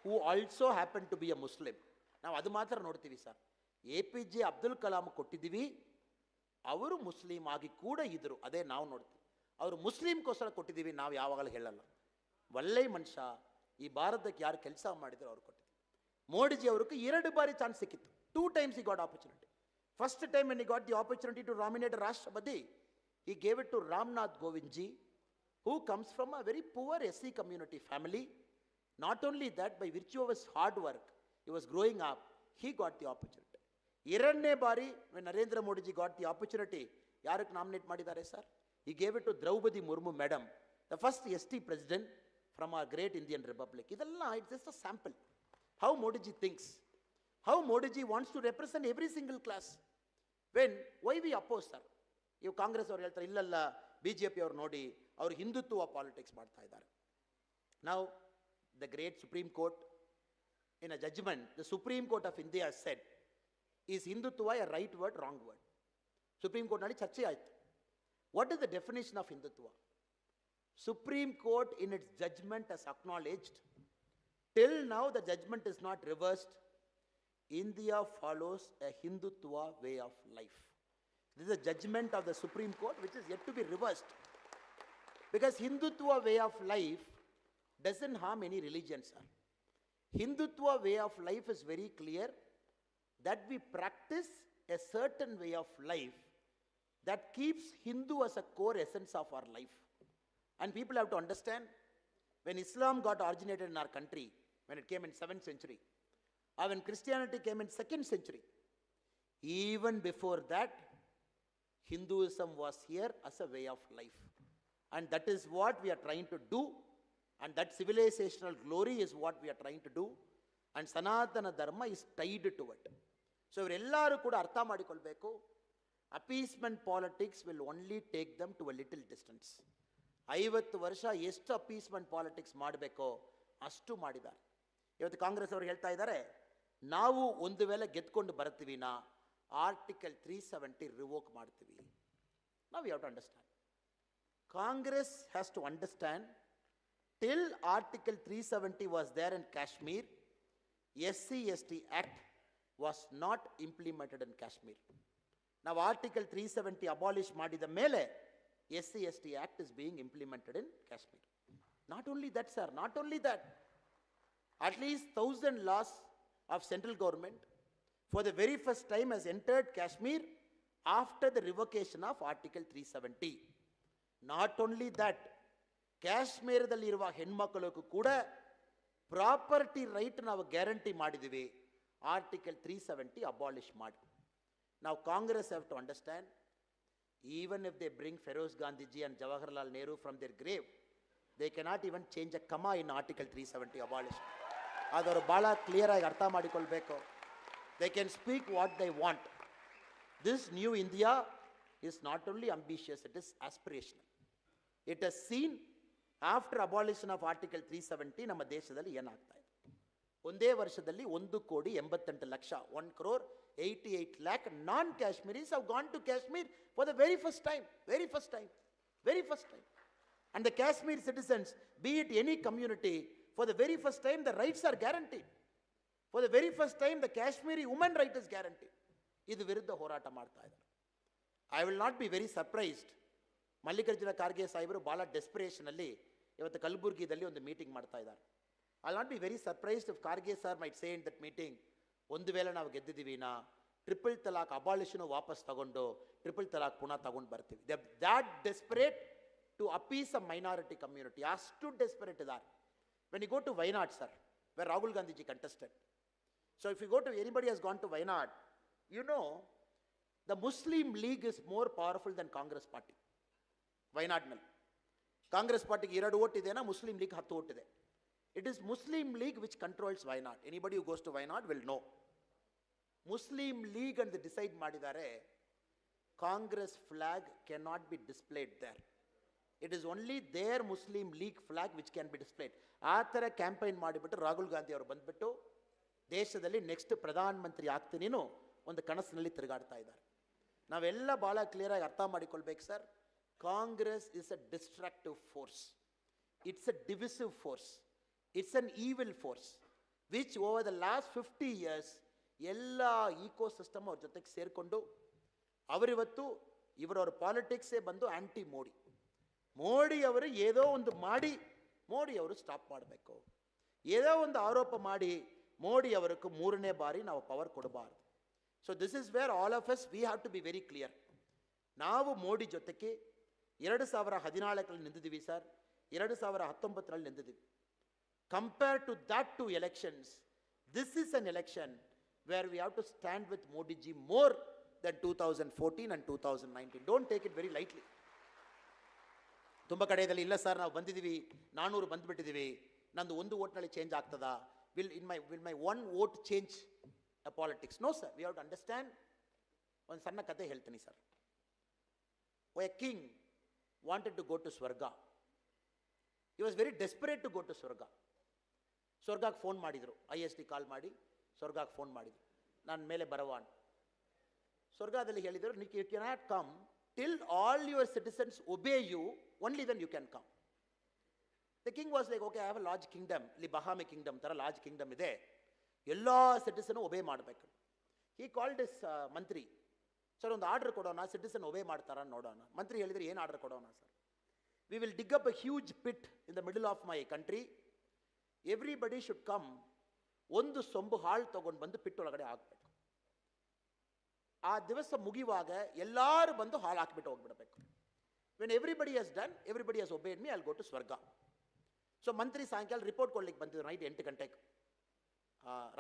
who also happened to be a Muslim. ನಾವು ಅದು ಮಾತ್ರ ನೋಡ್ತೀವಿ ಸರ್. APJ ಅಬ್ದುಲ್ ಕಲಾಂ ಕೊಟ್ಟಿದ್ದೀವಿ, ಅವರು ಮುಸ್ಲಿಂ ಆಗಿ ಕೂಡ ಇದ್ದರು, ಅದೇ ನಾವು ನೋಡ್ತೀವಿ. ಅವರು ಮುಸ್ಲಿಮ್ಗೋಸ್ಕರ ಕೊಟ್ಟಿದ್ದೀವಿ ನಾವು ಯಾವಾಗಲೂ ಹೇಳಲ್ಲ. ಒಳ್ಳೆಯ ಮನುಷ್ಯ, ಈ ಭಾರತಕ್ಕೆ ಯಾರು ಕೆಲಸ ಮಾಡಿದ್ರು ಅವ್ರು ಕೊಟ್ಟಿದ್ದೀವಿ. ಮೋಡಿಜಿ ಅವ್ರಿಗೆ 2 ಬಾರಿ ಚಾನ್ಸ್ ಸಿಕ್ಕಿತ್ತು. 2 times he got opportunity. First time when he got the opportunity to nominate a Rashtrapati, he gave it to Ramnath Kovind ji, who comes from a very poor SC community family. Not only that, by virtue of his hard work, he was growing up, he got the opportunity. ಎರಡನೇ ಬಾರಿ when Narendra Modi ji got the opportunity, ಯಾರಕ್ಕೆ nominate ಮಾಡಿದ್ದಾರೆ sir? He gave it to Draupadi Murmu madam, the first ST president from our great Indian Republic. ಇದೆಲ್ಲ it's just a sample. How Modi ji thinks, how Modi ji wants to represent every single class. When, why we oppose sir? ಇವು ಕಾಂಗ್ರೆಸ್ ಅವ್ರು ಹೇಳ್ತಾರೆ ಇಲ್ಲಲ್ಲ, BJP ಅವ್ರು ನೋಡಿ ಅವರು Hindutva politics ಮಾಡ್ತಾ ಇದ್ದಾರೆ. Now, the great Supreme Court, in a judgment, the Supreme Court of India has said, is Hindutva a right word, wrong word? Supreme Court nadi charche aaytu. What is the definition of Hindutva? Supreme Court in its judgment has acknowledged, till now the judgment is not reversed, India follows a Hindutva way of life. This is a judgment of the Supreme Court which is yet to be reversed. Because Hindutva way of life doesn't harm any religion, sir. Hindutva way of life is very clear, that we practice a certain way of life that keeps Hindu as a core essence of our life. And people have to understand, when Islam got originated in our country, when it came in 7th century, or when Christianity came in 2nd century, even before that, Hinduism was here as a way of life. And that is what we are trying to do, and that civilizational glory is what we are trying to do, and Sanatana Dharma is tied to it. So ಇವರೆಲ್ಲರೂ ಕೂಡ ಅರ್ಥ ಮಾಡಿಕೊಳ್ಬೇಕು, appeasement politics will only take them to a little distance. 50 ವರ್ಷ ಎಷ್ಟು appeasement politics ಮಾಡಬೇಕೋ ಅಷ್ಟು ಮಾಡಿದ್ದಾರೆ. ಇವತ್ತು ಕಾಂಗ್ರೆಸ್ ಅವರು ಹೇಳ್ತಾ ಇದ್ದಾರೆ, ನಾವು ಒಂದು ವೇಳೆ ಗೆದ್ಕೊಂಡು ಬರ್ತೀವಿ ನಾ ಆರ್ಟಿಕಲ್ 370 ರಿವೋಕ್ ಮಾಡ್ತೀವಿ. ನಾವು you have to understand, Congress has to understand, till Article 370 was there in Kashmir, SC/ST Act was not implemented in Kashmir. Now Article 370 abolish madida mele, SC/ST Act is being implemented in Kashmir. Not only that, sir, not only that, at least 1,000 laws of central government for the very first time has entered Kashmir after the revocation of Article 370. Not only that, ಕಾಶ್ಮೀರದಲ್ಲಿರುವ ಹೆಣ್ಮಕ್ಕಳಿಗೂ ಕೂಡ property right ನಾವು guarantee ಮಾಡಿದ್ದೀವಿ, article 370 abolish ಮಾಡಿ. ನಾವು Congress have to understand, even if they bring Feroze Gandhiji and Jawaharlal Nehru from their grave, they cannot even change a comma in article 370 abolish. ಅದವರು ಭಾಳ ಕ್ಲಿಯರಾಗಿ ಅರ್ಥ ಮಾಡಿಕೊಳ್ಬೇಕು. They can speak what they want. This new India is not only ambitious, it is aspirational. It has seen after abolition of article 370 ನಮ್ಮ ದೇಶದಲ್ಲಿ ಏನಾಗ್ತಾ ಇದೆ. ಒಂದೇ ವರ್ಷದಲ್ಲಿ 1,88,00,000 1,88,00,000 ನಾನ್ ಕಾಶ್ಮೀರೀಸ್ have gone to Kashmir for the very first time. And the Kashmir citizens, be it any community, for the very first time the rights are guaranteed. For the very first time the Kashmiri woman right is guaranteed. ಇದು ವಿರುದ್ಧ ಹೋರಾಟ ಮಾಡ್ತಾ ಇದ್ದಾರೆ. I will not be very surprised. Mallikarjuna Kharge ಸಾಹೇಬರು ಭಾಳ ಡೆಸ್ಪಿರೇಷನಲ್ಲಿ ಇವತ್ತು ಕಲಬುರ್ಗಿದಲ್ಲಿ ಒಂದು meeting ಮಾಡ್ತಾ ಇದ್ದಾರೆ. I'll not be very surprised if Kharge sir might say in that meeting, ಒಂದು ವೇಳೆ ನಾವು ಗೆದ್ದಿದ್ದೀವಿನಾ ಟ್ರಿಪಲ್ ತಲಾಕ್ ಅಬಾಲಿಷನ್ ವಾಪಸ್ ತಗೊಂಡು ಟ್ರಿಪಲ್ ತಲಾಕ್ ಪುನಃ ತಗೊಂಡು ಬರ್ತೀವಿ. That desperate to appease a minority community. ಅಷ್ಟು ಡೆಸ್ಪರೇಟ್ ಇದ್ದಾರೆ. When you go to Wayanad sir, where Rahul Gandhi contested. So if you go to, anybody has gone to Wayanad, you know, the Muslim League is more powerful than Congress party. Wayanad nal. Congress party ಗೆ 2 vote ಇದೆ, Muslim League 10 vote ಇದೆ. It is Muslim League which controls Wayanad. Anybody who goes to Wayanad will know. Muslim League and they decide ಮಾಡಿದ್ದಾರೆ, Congress flag cannot be displayed there. It is only their Muslim League flag which can be displayed. ಆ ಥರ campaign ಮಾಡಿಬಿಟ್ಟು ರಾಹುಲ್ ಗಾಂಧಿ ಅವರು ಬಂದ್ಬಿಟ್ಟು ದೇಶದಲ್ಲಿ next Pradhan Mantri ಆಗ್ತೀನೇನೋ ಒಂದು ಕನಸಿನಲ್ಲಿ ತಿರುಗಾಡ್ತಾ ಇದ್ದಾರೆ. ನಾವೆಲ್ಲ ಭಾಳ ಕ್ಲಿಯರಾಗಿ ಅರ್ಥ ಮಾಡಿಕೊಳ್ಬೇಕು sir. Congress is a destructive force. It's a divisive force. It's an evil force which over the last 50 years ಎಲ್ಲ ಈಕೋ ಸಿಸ್ಟಮ್ ಅವ್ರ ಜೊತೆಗೆ ಸೇರಿಕೊಂಡು ಅವರಿವತ್ತು ಇವರವ್ರ ಪಾಲಿಟಿಕ್ಸೇ ಬಂದು ಆ್ಯಂಟಿ ಮೋಡಿ. ಮೋಡಿ ಅವರು ಏನೋ ಒಂದು ಮಾಡಿ ಮೋಡಿ ಅವರು ಸ್ಟಾಪ್ ಮಾಡಬೇಕು. ಏನೋ ಒಂದು ಆರೋಪ ಮಾಡಿ ಮೋಡಿ ಅವರಿಗೆ 3ನೇ ಬಾರಿ ನಾವು ಪವರ್ ಕೊಡಬಾರ್ದು. So this is where all of us we have to be very clear. ನಾವು ಮೋಡಿ ಜೊತೆಗೆ 2014 ನಿಂತಿದ್ದೀವಿ ಸರ್, 2019 ನಿಂತಿದ್ದೀವಿ. Compare to that 2 elections, this is an election where we have to stand with Modi ji more than 2014 and 2019. Don't take it very lightly. ತುಂಬ ಕಡೆಯಲ್ಲಿ ಇಲ್ಲ sir ನಾವು ಬಂದಿದ್ದೀವಿ 400 ಬಂದುಬಿಟ್ಟಿದ್ದೀವಿ, ನಂದು 1 vote ಚೇಂಜ್ ಆಗ್ತದಾ, will my 1 vote change a politics? No sir, we have to understand. ಒಂದು ಸಣ್ಣ ಕತೆ ಹೇಳ್ತೀನಿ sir. A king wanted to go to Swarga. He was very desperate to go to Swarga. ಸ್ವರ್ಗಕ್ಕೆ phone ಮಾಡಿದರು, ISD call ಮಾಡಿ ಸ್ವರ್ಗಕ್ಕೆ phone ಮಾಡಿದರು, ನಾನು ಮೇಲೆ ಬರವಾನ್. ಸ್ವರ್ಗದಲ್ಲಿ ಹೇಳಿದರು, you cannot come till all your citizens obey you, only then you can come. The king was like, okay I have a large kingdom, ಇಲ್ಲಿ ಬಹಾಮಿ ಕಿಂಗ್ಡಮ್ ಥರ ಲಾರ್ಜ್ ಕಿಂಗ್ಡಮ್ ಇದೆ, ಎಲ್ಲ ಸಿಟಿಸನ್ ಒಬೇ ಮಾಡಬೇಕು. ಹಿ ಕಾಲ್ಡ್ ಇಸ್ ಮಂತ್ರಿ, sir ಒಂದು order ಕೊಡೋಣ, citizen obey ಮಾಡ್ತಾರ ನೋಡೋಣ. ಮಂತ್ರಿ ಹೇಳಿದರೆ ಏನು ಆರ್ಡರ್ ಕೊಡೋಣ sir? V will dig up a huge pit in the middle of my country. Everybody should come. ಒಂದು ಸೊಂಬು ಹಾಳು ತೊಗೊಂಡು ಬಂದು ಪಿಟ್ಟೊಳಗಡೆ ಹಾಕಬೇಕು. ಆ ದಿವಸ ಮುಗಿಯುವಾಗ ಎಲ್ಲರೂ ಬಂದು ಹಾಲು ಹಾಕಿಬಿಟ್ಟು ಹೋಗ್ಬಿಡಬೇಕು. When everybody has done, everybody has obeyed me, I will go to ಸ್ವರ್ಗ. ಸೊ ಮಂತ್ರಿ ಸಾಯಂಕಾಲ ರಿಪೋರ್ಟ್ ಕೊಡ್ಲಿಕ್ಕೆ ಬಂದಿದ್ರು, ನೈಟ್ 8 ಗಂಟೆಗೆ.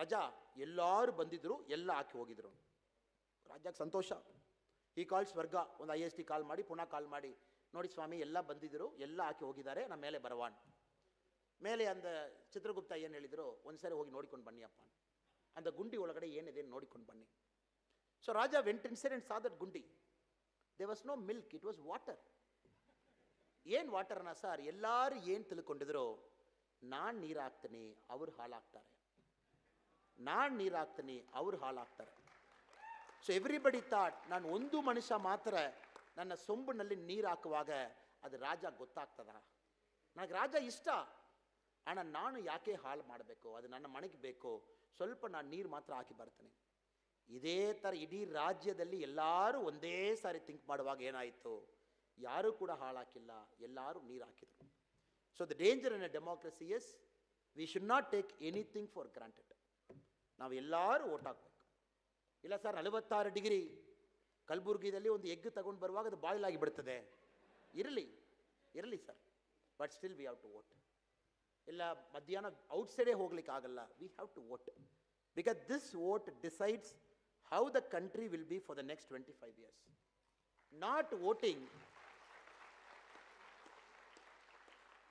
ರಜಾ ಎಲ್ಲರೂ ಬಂದಿದ್ರು, ಎಲ್ಲ ಹಾಕಿ ಹೋಗಿದ್ರು. ರಾಜಾಗೆ ಸಂತೋಷ. ಈ ಕಾಲ್ ಸ್ವರ್ಗ, ಒಂದು ISD ಕಾಲ್ ಮಾಡಿ ಪುನಃ ಕಾಲ್ ಮಾಡಿ, ನೋಡಿ ಸ್ವಾಮಿ ಎಲ್ಲ ಬಂದಿದ್ರು, ಎಲ್ಲ ಹಾಕಿ ಹೋಗಿದ್ದಾರೆ, ನಮ್ಮ ಮೇಲೆ ಬರವಾನ್. ಮೇಲೆ ಅಂದ ಚಿತ್ರಗುಪ್ತ ಏನು ಹೇಳಿದರು, ಒಂದು ಸಾರಿ ಹೋಗಿ ನೋಡಿಕೊಂಡು ಬನ್ನಿ ಅಪ್ಪ, ಅಂದ ಗುಂಡಿ ಒಳಗಡೆ ಏನಿದೆ ನೋಡಿಕೊಂಡು ಬನ್ನಿ. So raja went inside and saw that gundi. There was no milk, it was water. ಏನು ವಾಟರ್ನ ಸರ್? ಎಲ್ಲರೂ ಏನು ತಿಳ್ಕೊಂಡಿದ್ರು, ನಾನು ನೀರು ಹಾಕ್ತೀನಿ ಅವ್ರು ಹಾಲು ಹಾಕ್ತಾರೆ, ನಾನು ನೀರು ಹಾಕ್ತೀನಿ ಅವ್ರು ಹಾಲು ಹಾಕ್ತಾರೆ. ಸೊ ಎವ್ರಿಬಡಿ ಥಾಟ್ ನಾನು ಒಂದು ಮನುಷ್ಯ ಮಾತ್ರ ನನ್ನ ಸೊಂಬಿನಲ್ಲಿ ನೀರು ಹಾಕುವಾಗ ಅದು ರಾಜ ಗೊತ್ತಾಗ್ತದ? ನನಗೆ ರಾಜ ಇಷ್ಟ, ಅಣ್ಣ ನಾನು ಯಾಕೆ ಹಾಳು ಮಾಡಬೇಕು, ಅದು ನನ್ನ ಮನೆಗೆ ಬೇಕು, ಸ್ವಲ್ಪ ನಾನು ನೀರು ಮಾತ್ರ ಹಾಕಿ ಬರ್ತೇನೆ. ಇದೇ ಥರ ಇಡೀ ರಾಜ್ಯದಲ್ಲಿ ಎಲ್ಲರೂ ಒಂದೇ ಸಾರಿ ಥಿಂಕ್ ಮಾಡುವಾಗ ಏನಾಯಿತು, ಯಾರೂ ಕೂಡ ಹಾಳು ಹಾಕಿಲ್ಲ, ಎಲ್ಲರೂ ನೀರು ಹಾಕಿದರು. So the danger in a democracy is we should not take anything for granted. ನಾವು ಎಲ್ಲರೂ ಓಟ್ ಹಾಕಬೇಕು. ಇಲ್ಲ ಸರ್ 46 ಡಿಗ್ರಿ ಕಲಬುರ್ಗಿದಲ್ಲಿ ಒಂದು ಎಗ್ ತಗೊಂಡು ಬರುವಾಗ ಅದು ಬಾಯ್ಲ್ ಆಗಿಬಿಡ್ತದೆ, ಇರಲಿ sir, but still we have to vote. ಇಲ್ಲ ಮಧ್ಯಾಹ್ನ ಔಟ್ಸೈಡೇ ಹೋಗ್ಲಿಕ್ಕೆ ಆಗಲ್ಲ, we have to vote, because this vote decides how the country will be for the next 25 years. Not voting,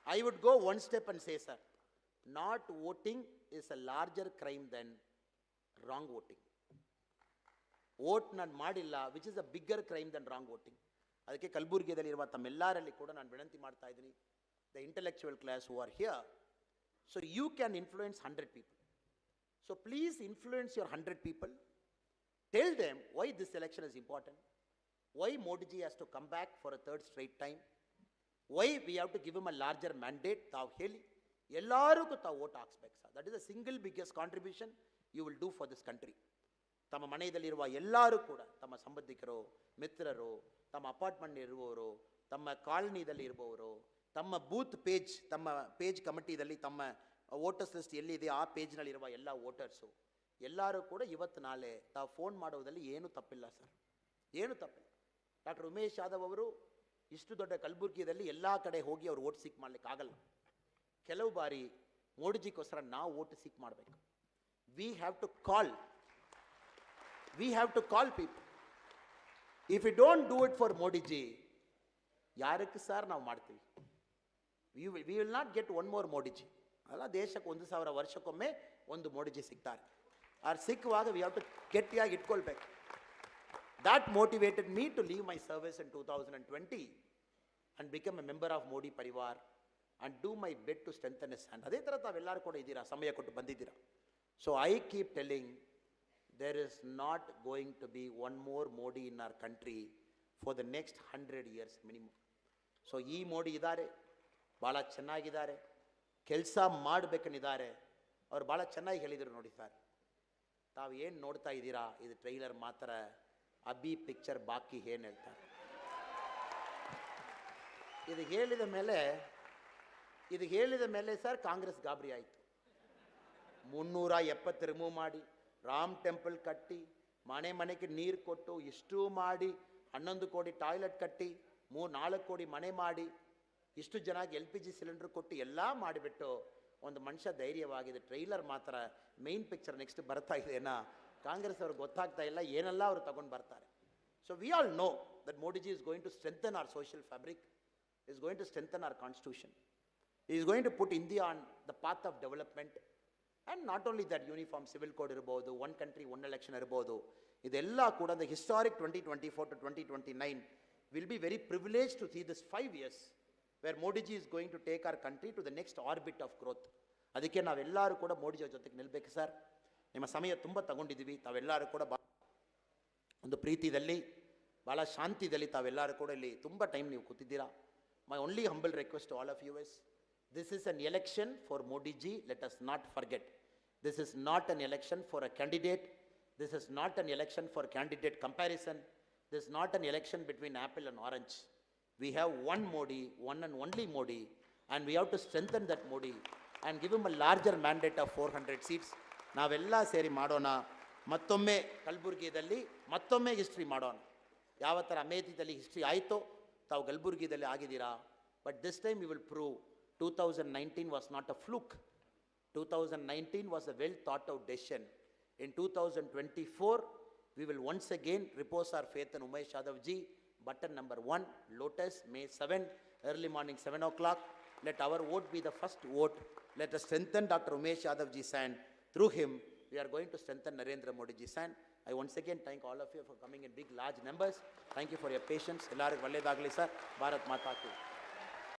I would go one step and say, sir, not voting is a larger crime than wrong voting. Vote ನಾನು ಮಾಡಿಲ್ಲ, which is a bigger crime than wrong voting. ಅದಕ್ಕೆ ಕಲಬುರ್ಗಿಯಲ್ಲಿರುವ ತಮ್ಮೆಲ್ಲರಲ್ಲಿ ಕೂಡ ನಾನು ವಿನಂತಿ ಮಾಡ್ತಾ ಇದ್ದೀನಿ, the intellectual class who are here, so you can influence 100 people. So please influence your 100 people. Tell them why this election is important, why Modi ji has to come back for a 3rd straight time, why we have to give him a larger mandate. ತಾವು ಹೇಳಿ ಎಲ್ಲರಿಗೂ ತಾವು vote ಹಾಕ್ಸ್ಬೇಕು sir. That is the single biggest contribution you will do for this country. ತಮ್ಮ ಮನೆಯಲ್ಲಿರುವ ಎಲ್ಲರೂ ಕೂಡ, ತಮ್ಮ ಸಂಬಂಧಿಕರು, ಮಿತ್ರರು, ತಮ್ಮ ಅಪಾರ್ಟ್ಮೆಂಟ್ ಇರುವವರು, ತಮ್ಮ ಕಾಲನಿದಲ್ಲಿ ಇರುವವರು, ತಮ್ಮ ಬೂತ್ ಪೇಜ್, ತಮ್ಮ ಪೇಜ್ ಕಮಿಟಿದಲ್ಲಿ ತಮ್ಮ ವೋಟರ್ಸ್ ಲಿಸ್ಟ್ ಎಲ್ಲಿದೆ ಆ ಪೇಜ್ನಲ್ಲಿರುವ ಎಲ್ಲ ವೋಟರ್ಸು ಎಲ್ಲರೂ ಕೂಡ ಇವತ್ತು ನಾಳೆ ತಾವು ಫೋನ್ ಮಾಡೋದ್ರಲ್ಲಿ ಏನೂ ತಪ್ಪಿಲ್ಲ ಸರ್, ಏನೂ ತಪ್ಪಿಲ್ಲ. ಡಾಕ್ಟರ್ ಉಮೇಶ್ ಯಾದವ್ ಅವರು ಇಷ್ಟು ದೊಡ್ಡ ಕಲಬುರ್ಗಿಯಲ್ಲಿ ಎಲ್ಲ ಕಡೆ ಹೋಗಿ ಅವ್ರು ವೋಟ್ ಸೀಕ್ ಮಾಡಲಿಕ್ಕೆ ಆಗಲ್ಲ. ಕೆಲವು ಬಾರಿ ಮೋಡಿಜಿಗೋಸ್ಕರ ನಾವು ವೋಟ್ ಸೀಕ್ ಮಾಡಬೇಕು. We have to call people. If you don't do it for Modiji, ಯಾರಕ್ಕೆ ಸರ್ ನಾವು ಮಾಡ್ತೀವಿ? We will not get one more Modiji. ಅಲ್ಲ, ದೇಶಕ್ಕೆ 1000 ವರ್ಷಕ್ಕೊಮ್ಮೆ ಒಂದು ಮೋಡಿಜಿ ಸಿಗ್ತಾರೆ. ಅವ್ರು ಸಿಕ್ಕುವಾಗ ವಿ ಹ್ಯಾವ್ ಟು ಗಟ್ಟಿಯಾಗಿ ಇಟ್ಕೊಳ್ಬೇಕು. That motivated me to leave my service in 2020 and become a member of Modi Parivar and do my bit to strengthen his hand. ಅದೇ ಥರ ತಾವೆಲ್ಲರೂ ಕೂಡ ಇದ್ದೀರಾ, ಸಮಯ ಕೊಟ್ಟು ಬಂದಿದ್ದೀರಾ. So I keep telling there is not going to be one more Modi in our country for the next 100 years minimum. So ಈ ಮೋಡಿ ಇದ್ದಾರೆ, ಭಾಳ ಚೆನ್ನಾಗಿದ್ದಾರೆ, ಕೆಲಸ ಮಾಡಬೇಕನ್ನಿದ್ದಾರೆ. ಅವ್ರು ಭಾಳ ಚೆನ್ನಾಗಿ ಹೇಳಿದರು ನೋಡಿ ಸರ್, ತಾವು ಏನು ನೋಡ್ತಾ ಇದ್ದೀರಾ ಇದು ಟ್ರೈಲರ್ ಮಾತ್ರ, ಅಭಿ ಪಿಕ್ಚರ್ ಬಾಕಿ ಏನು ಹೇಳ್ತಾರೆ. ಇದು ಹೇಳಿದ ಮೇಲೆ ಸರ್ ಕಾಂಗ್ರೆಸ್ ಗಾಬರಿ ಆಯಿತು. 370 ರಿಮೂವ್ ಮಾಡಿ, ರಾಮ್ ಟೆಂಪಲ್ ಕಟ್ಟಿ, ಮನೆಗೆ ನೀರು ಕೊಟ್ಟು, ಇಷ್ಟು ಮಾಡಿ, 11 ಕೋಟಿ ಟಾಯ್ಲೆಟ್ ಕಟ್ಟಿ, 3-4 ಕೋಟಿ ಮನೆ ಮಾಡಿ, ಇಷ್ಟು ಜನಕ್ಕೆ LPG ಸಿಲಿಂಡರ್ ಕೊಟ್ಟು ಎಲ್ಲ ಮಾಡಿಬಿಟ್ಟು ಒಂದು ಮನುಷ್ಯ ಧೈರ್ಯವಾಗಿದೆ. ಟ್ರೈಲರ್ ಮಾತ್ರ ಮೈನ್ ಪಿಕ್ಚರ್ ನೆಕ್ಸ್ಟ್ ಬರ್ತಾ ಇದೆನಾ ಕಾಂಗ್ರೆಸ್ ಅವ್ರಿಗೆ ಗೊತ್ತಾಗ್ತಾ ಇಲ್ಲ, ಏನೆಲ್ಲ ಅವರು ತಗೊಂಡು ಬರ್ತಾರೆ. So we all know that Modiji is going to strengthen our social fabric, is going to strengthen our constitution. He is going to put India on the path of development. And not only that, uniform civil code irbodu, one country, one election irbodu. Idella kuda the historic 2024 to 2029 will be very privileged to see this 5 years where Modi ji is going to take our country to the next orbit of growth. ಅದಕ್ಕೆ ನಾವೆಲ್ಲರೂ ಕೂಡ ಮೋದಿ ಜೊತೆಗೆ ನಿಲ್ಲಬೇಕು sir. ನಿಮ್ಮ ಸಮಯ ತುಂಬ ತಗೊಂಡಿದ್ದೀವಿ. ತಾವೆಲ್ಲರೂ ಕೂಡ ಒಂದು ಪ್ರೀತಿಯಲ್ಲಿ, ಭಾಳ ಶಾಂತಿಯಲ್ಲಿ ತಾವೆಲ್ಲರೂ ಕೂಡ ಇಲ್ಲಿ ತುಂಬ ಟೈಮ್ ನೀವು ಕೂತಿದ್ದೀರಾ. My only humble request to all of you is, this is an election for Modi ji, let us not forget. This is not an election for a candidate. This is not an election for candidate comparison. This is not an election between apple and orange. We have one Modi, one and only Modi, and we have to strengthen that Modi and give him a larger mandate of 400 seats. ನಾವೆಲ್ಲ ಸೇರಿ ಮಾಡೋಣ. ಮತ್ತೊಮ್ಮೆ ಕಲಬುರ್ಗಿಯಲ್ಲಿ ಮತ್ತೊಮ್ಮೆ history ಮಾಡೋಣ. ಯಾವ ಥರ ಅಮೇಥಿದಲ್ಲಿ history ಆಯಿತೋ ತಾವು ಕಲಬುರ್ಗಿದಲ್ಲಿ ಆಗಿದ್ದೀರಾ. But this time you will prove 2019 was not a fluke. 2019 was a well thought out decision. In 2024, we will once again repose our faith in Umesh Yadav ji. Button number 1, Lotus, May 7, early morning 7 o'clock. Let our vote be the first vote. Let us strengthen Dr. Umesh Yadav ji's hand. Through him, we are going to strengthen Narendra Modi ji's hand. I once again thank all of you for coming in big, large numbers. Thank you for your patience. Ellariggu ಒಳ್ಳೆಯದಾಗಲಿ sir. Bharat ಮಾತಾ ಕಿ.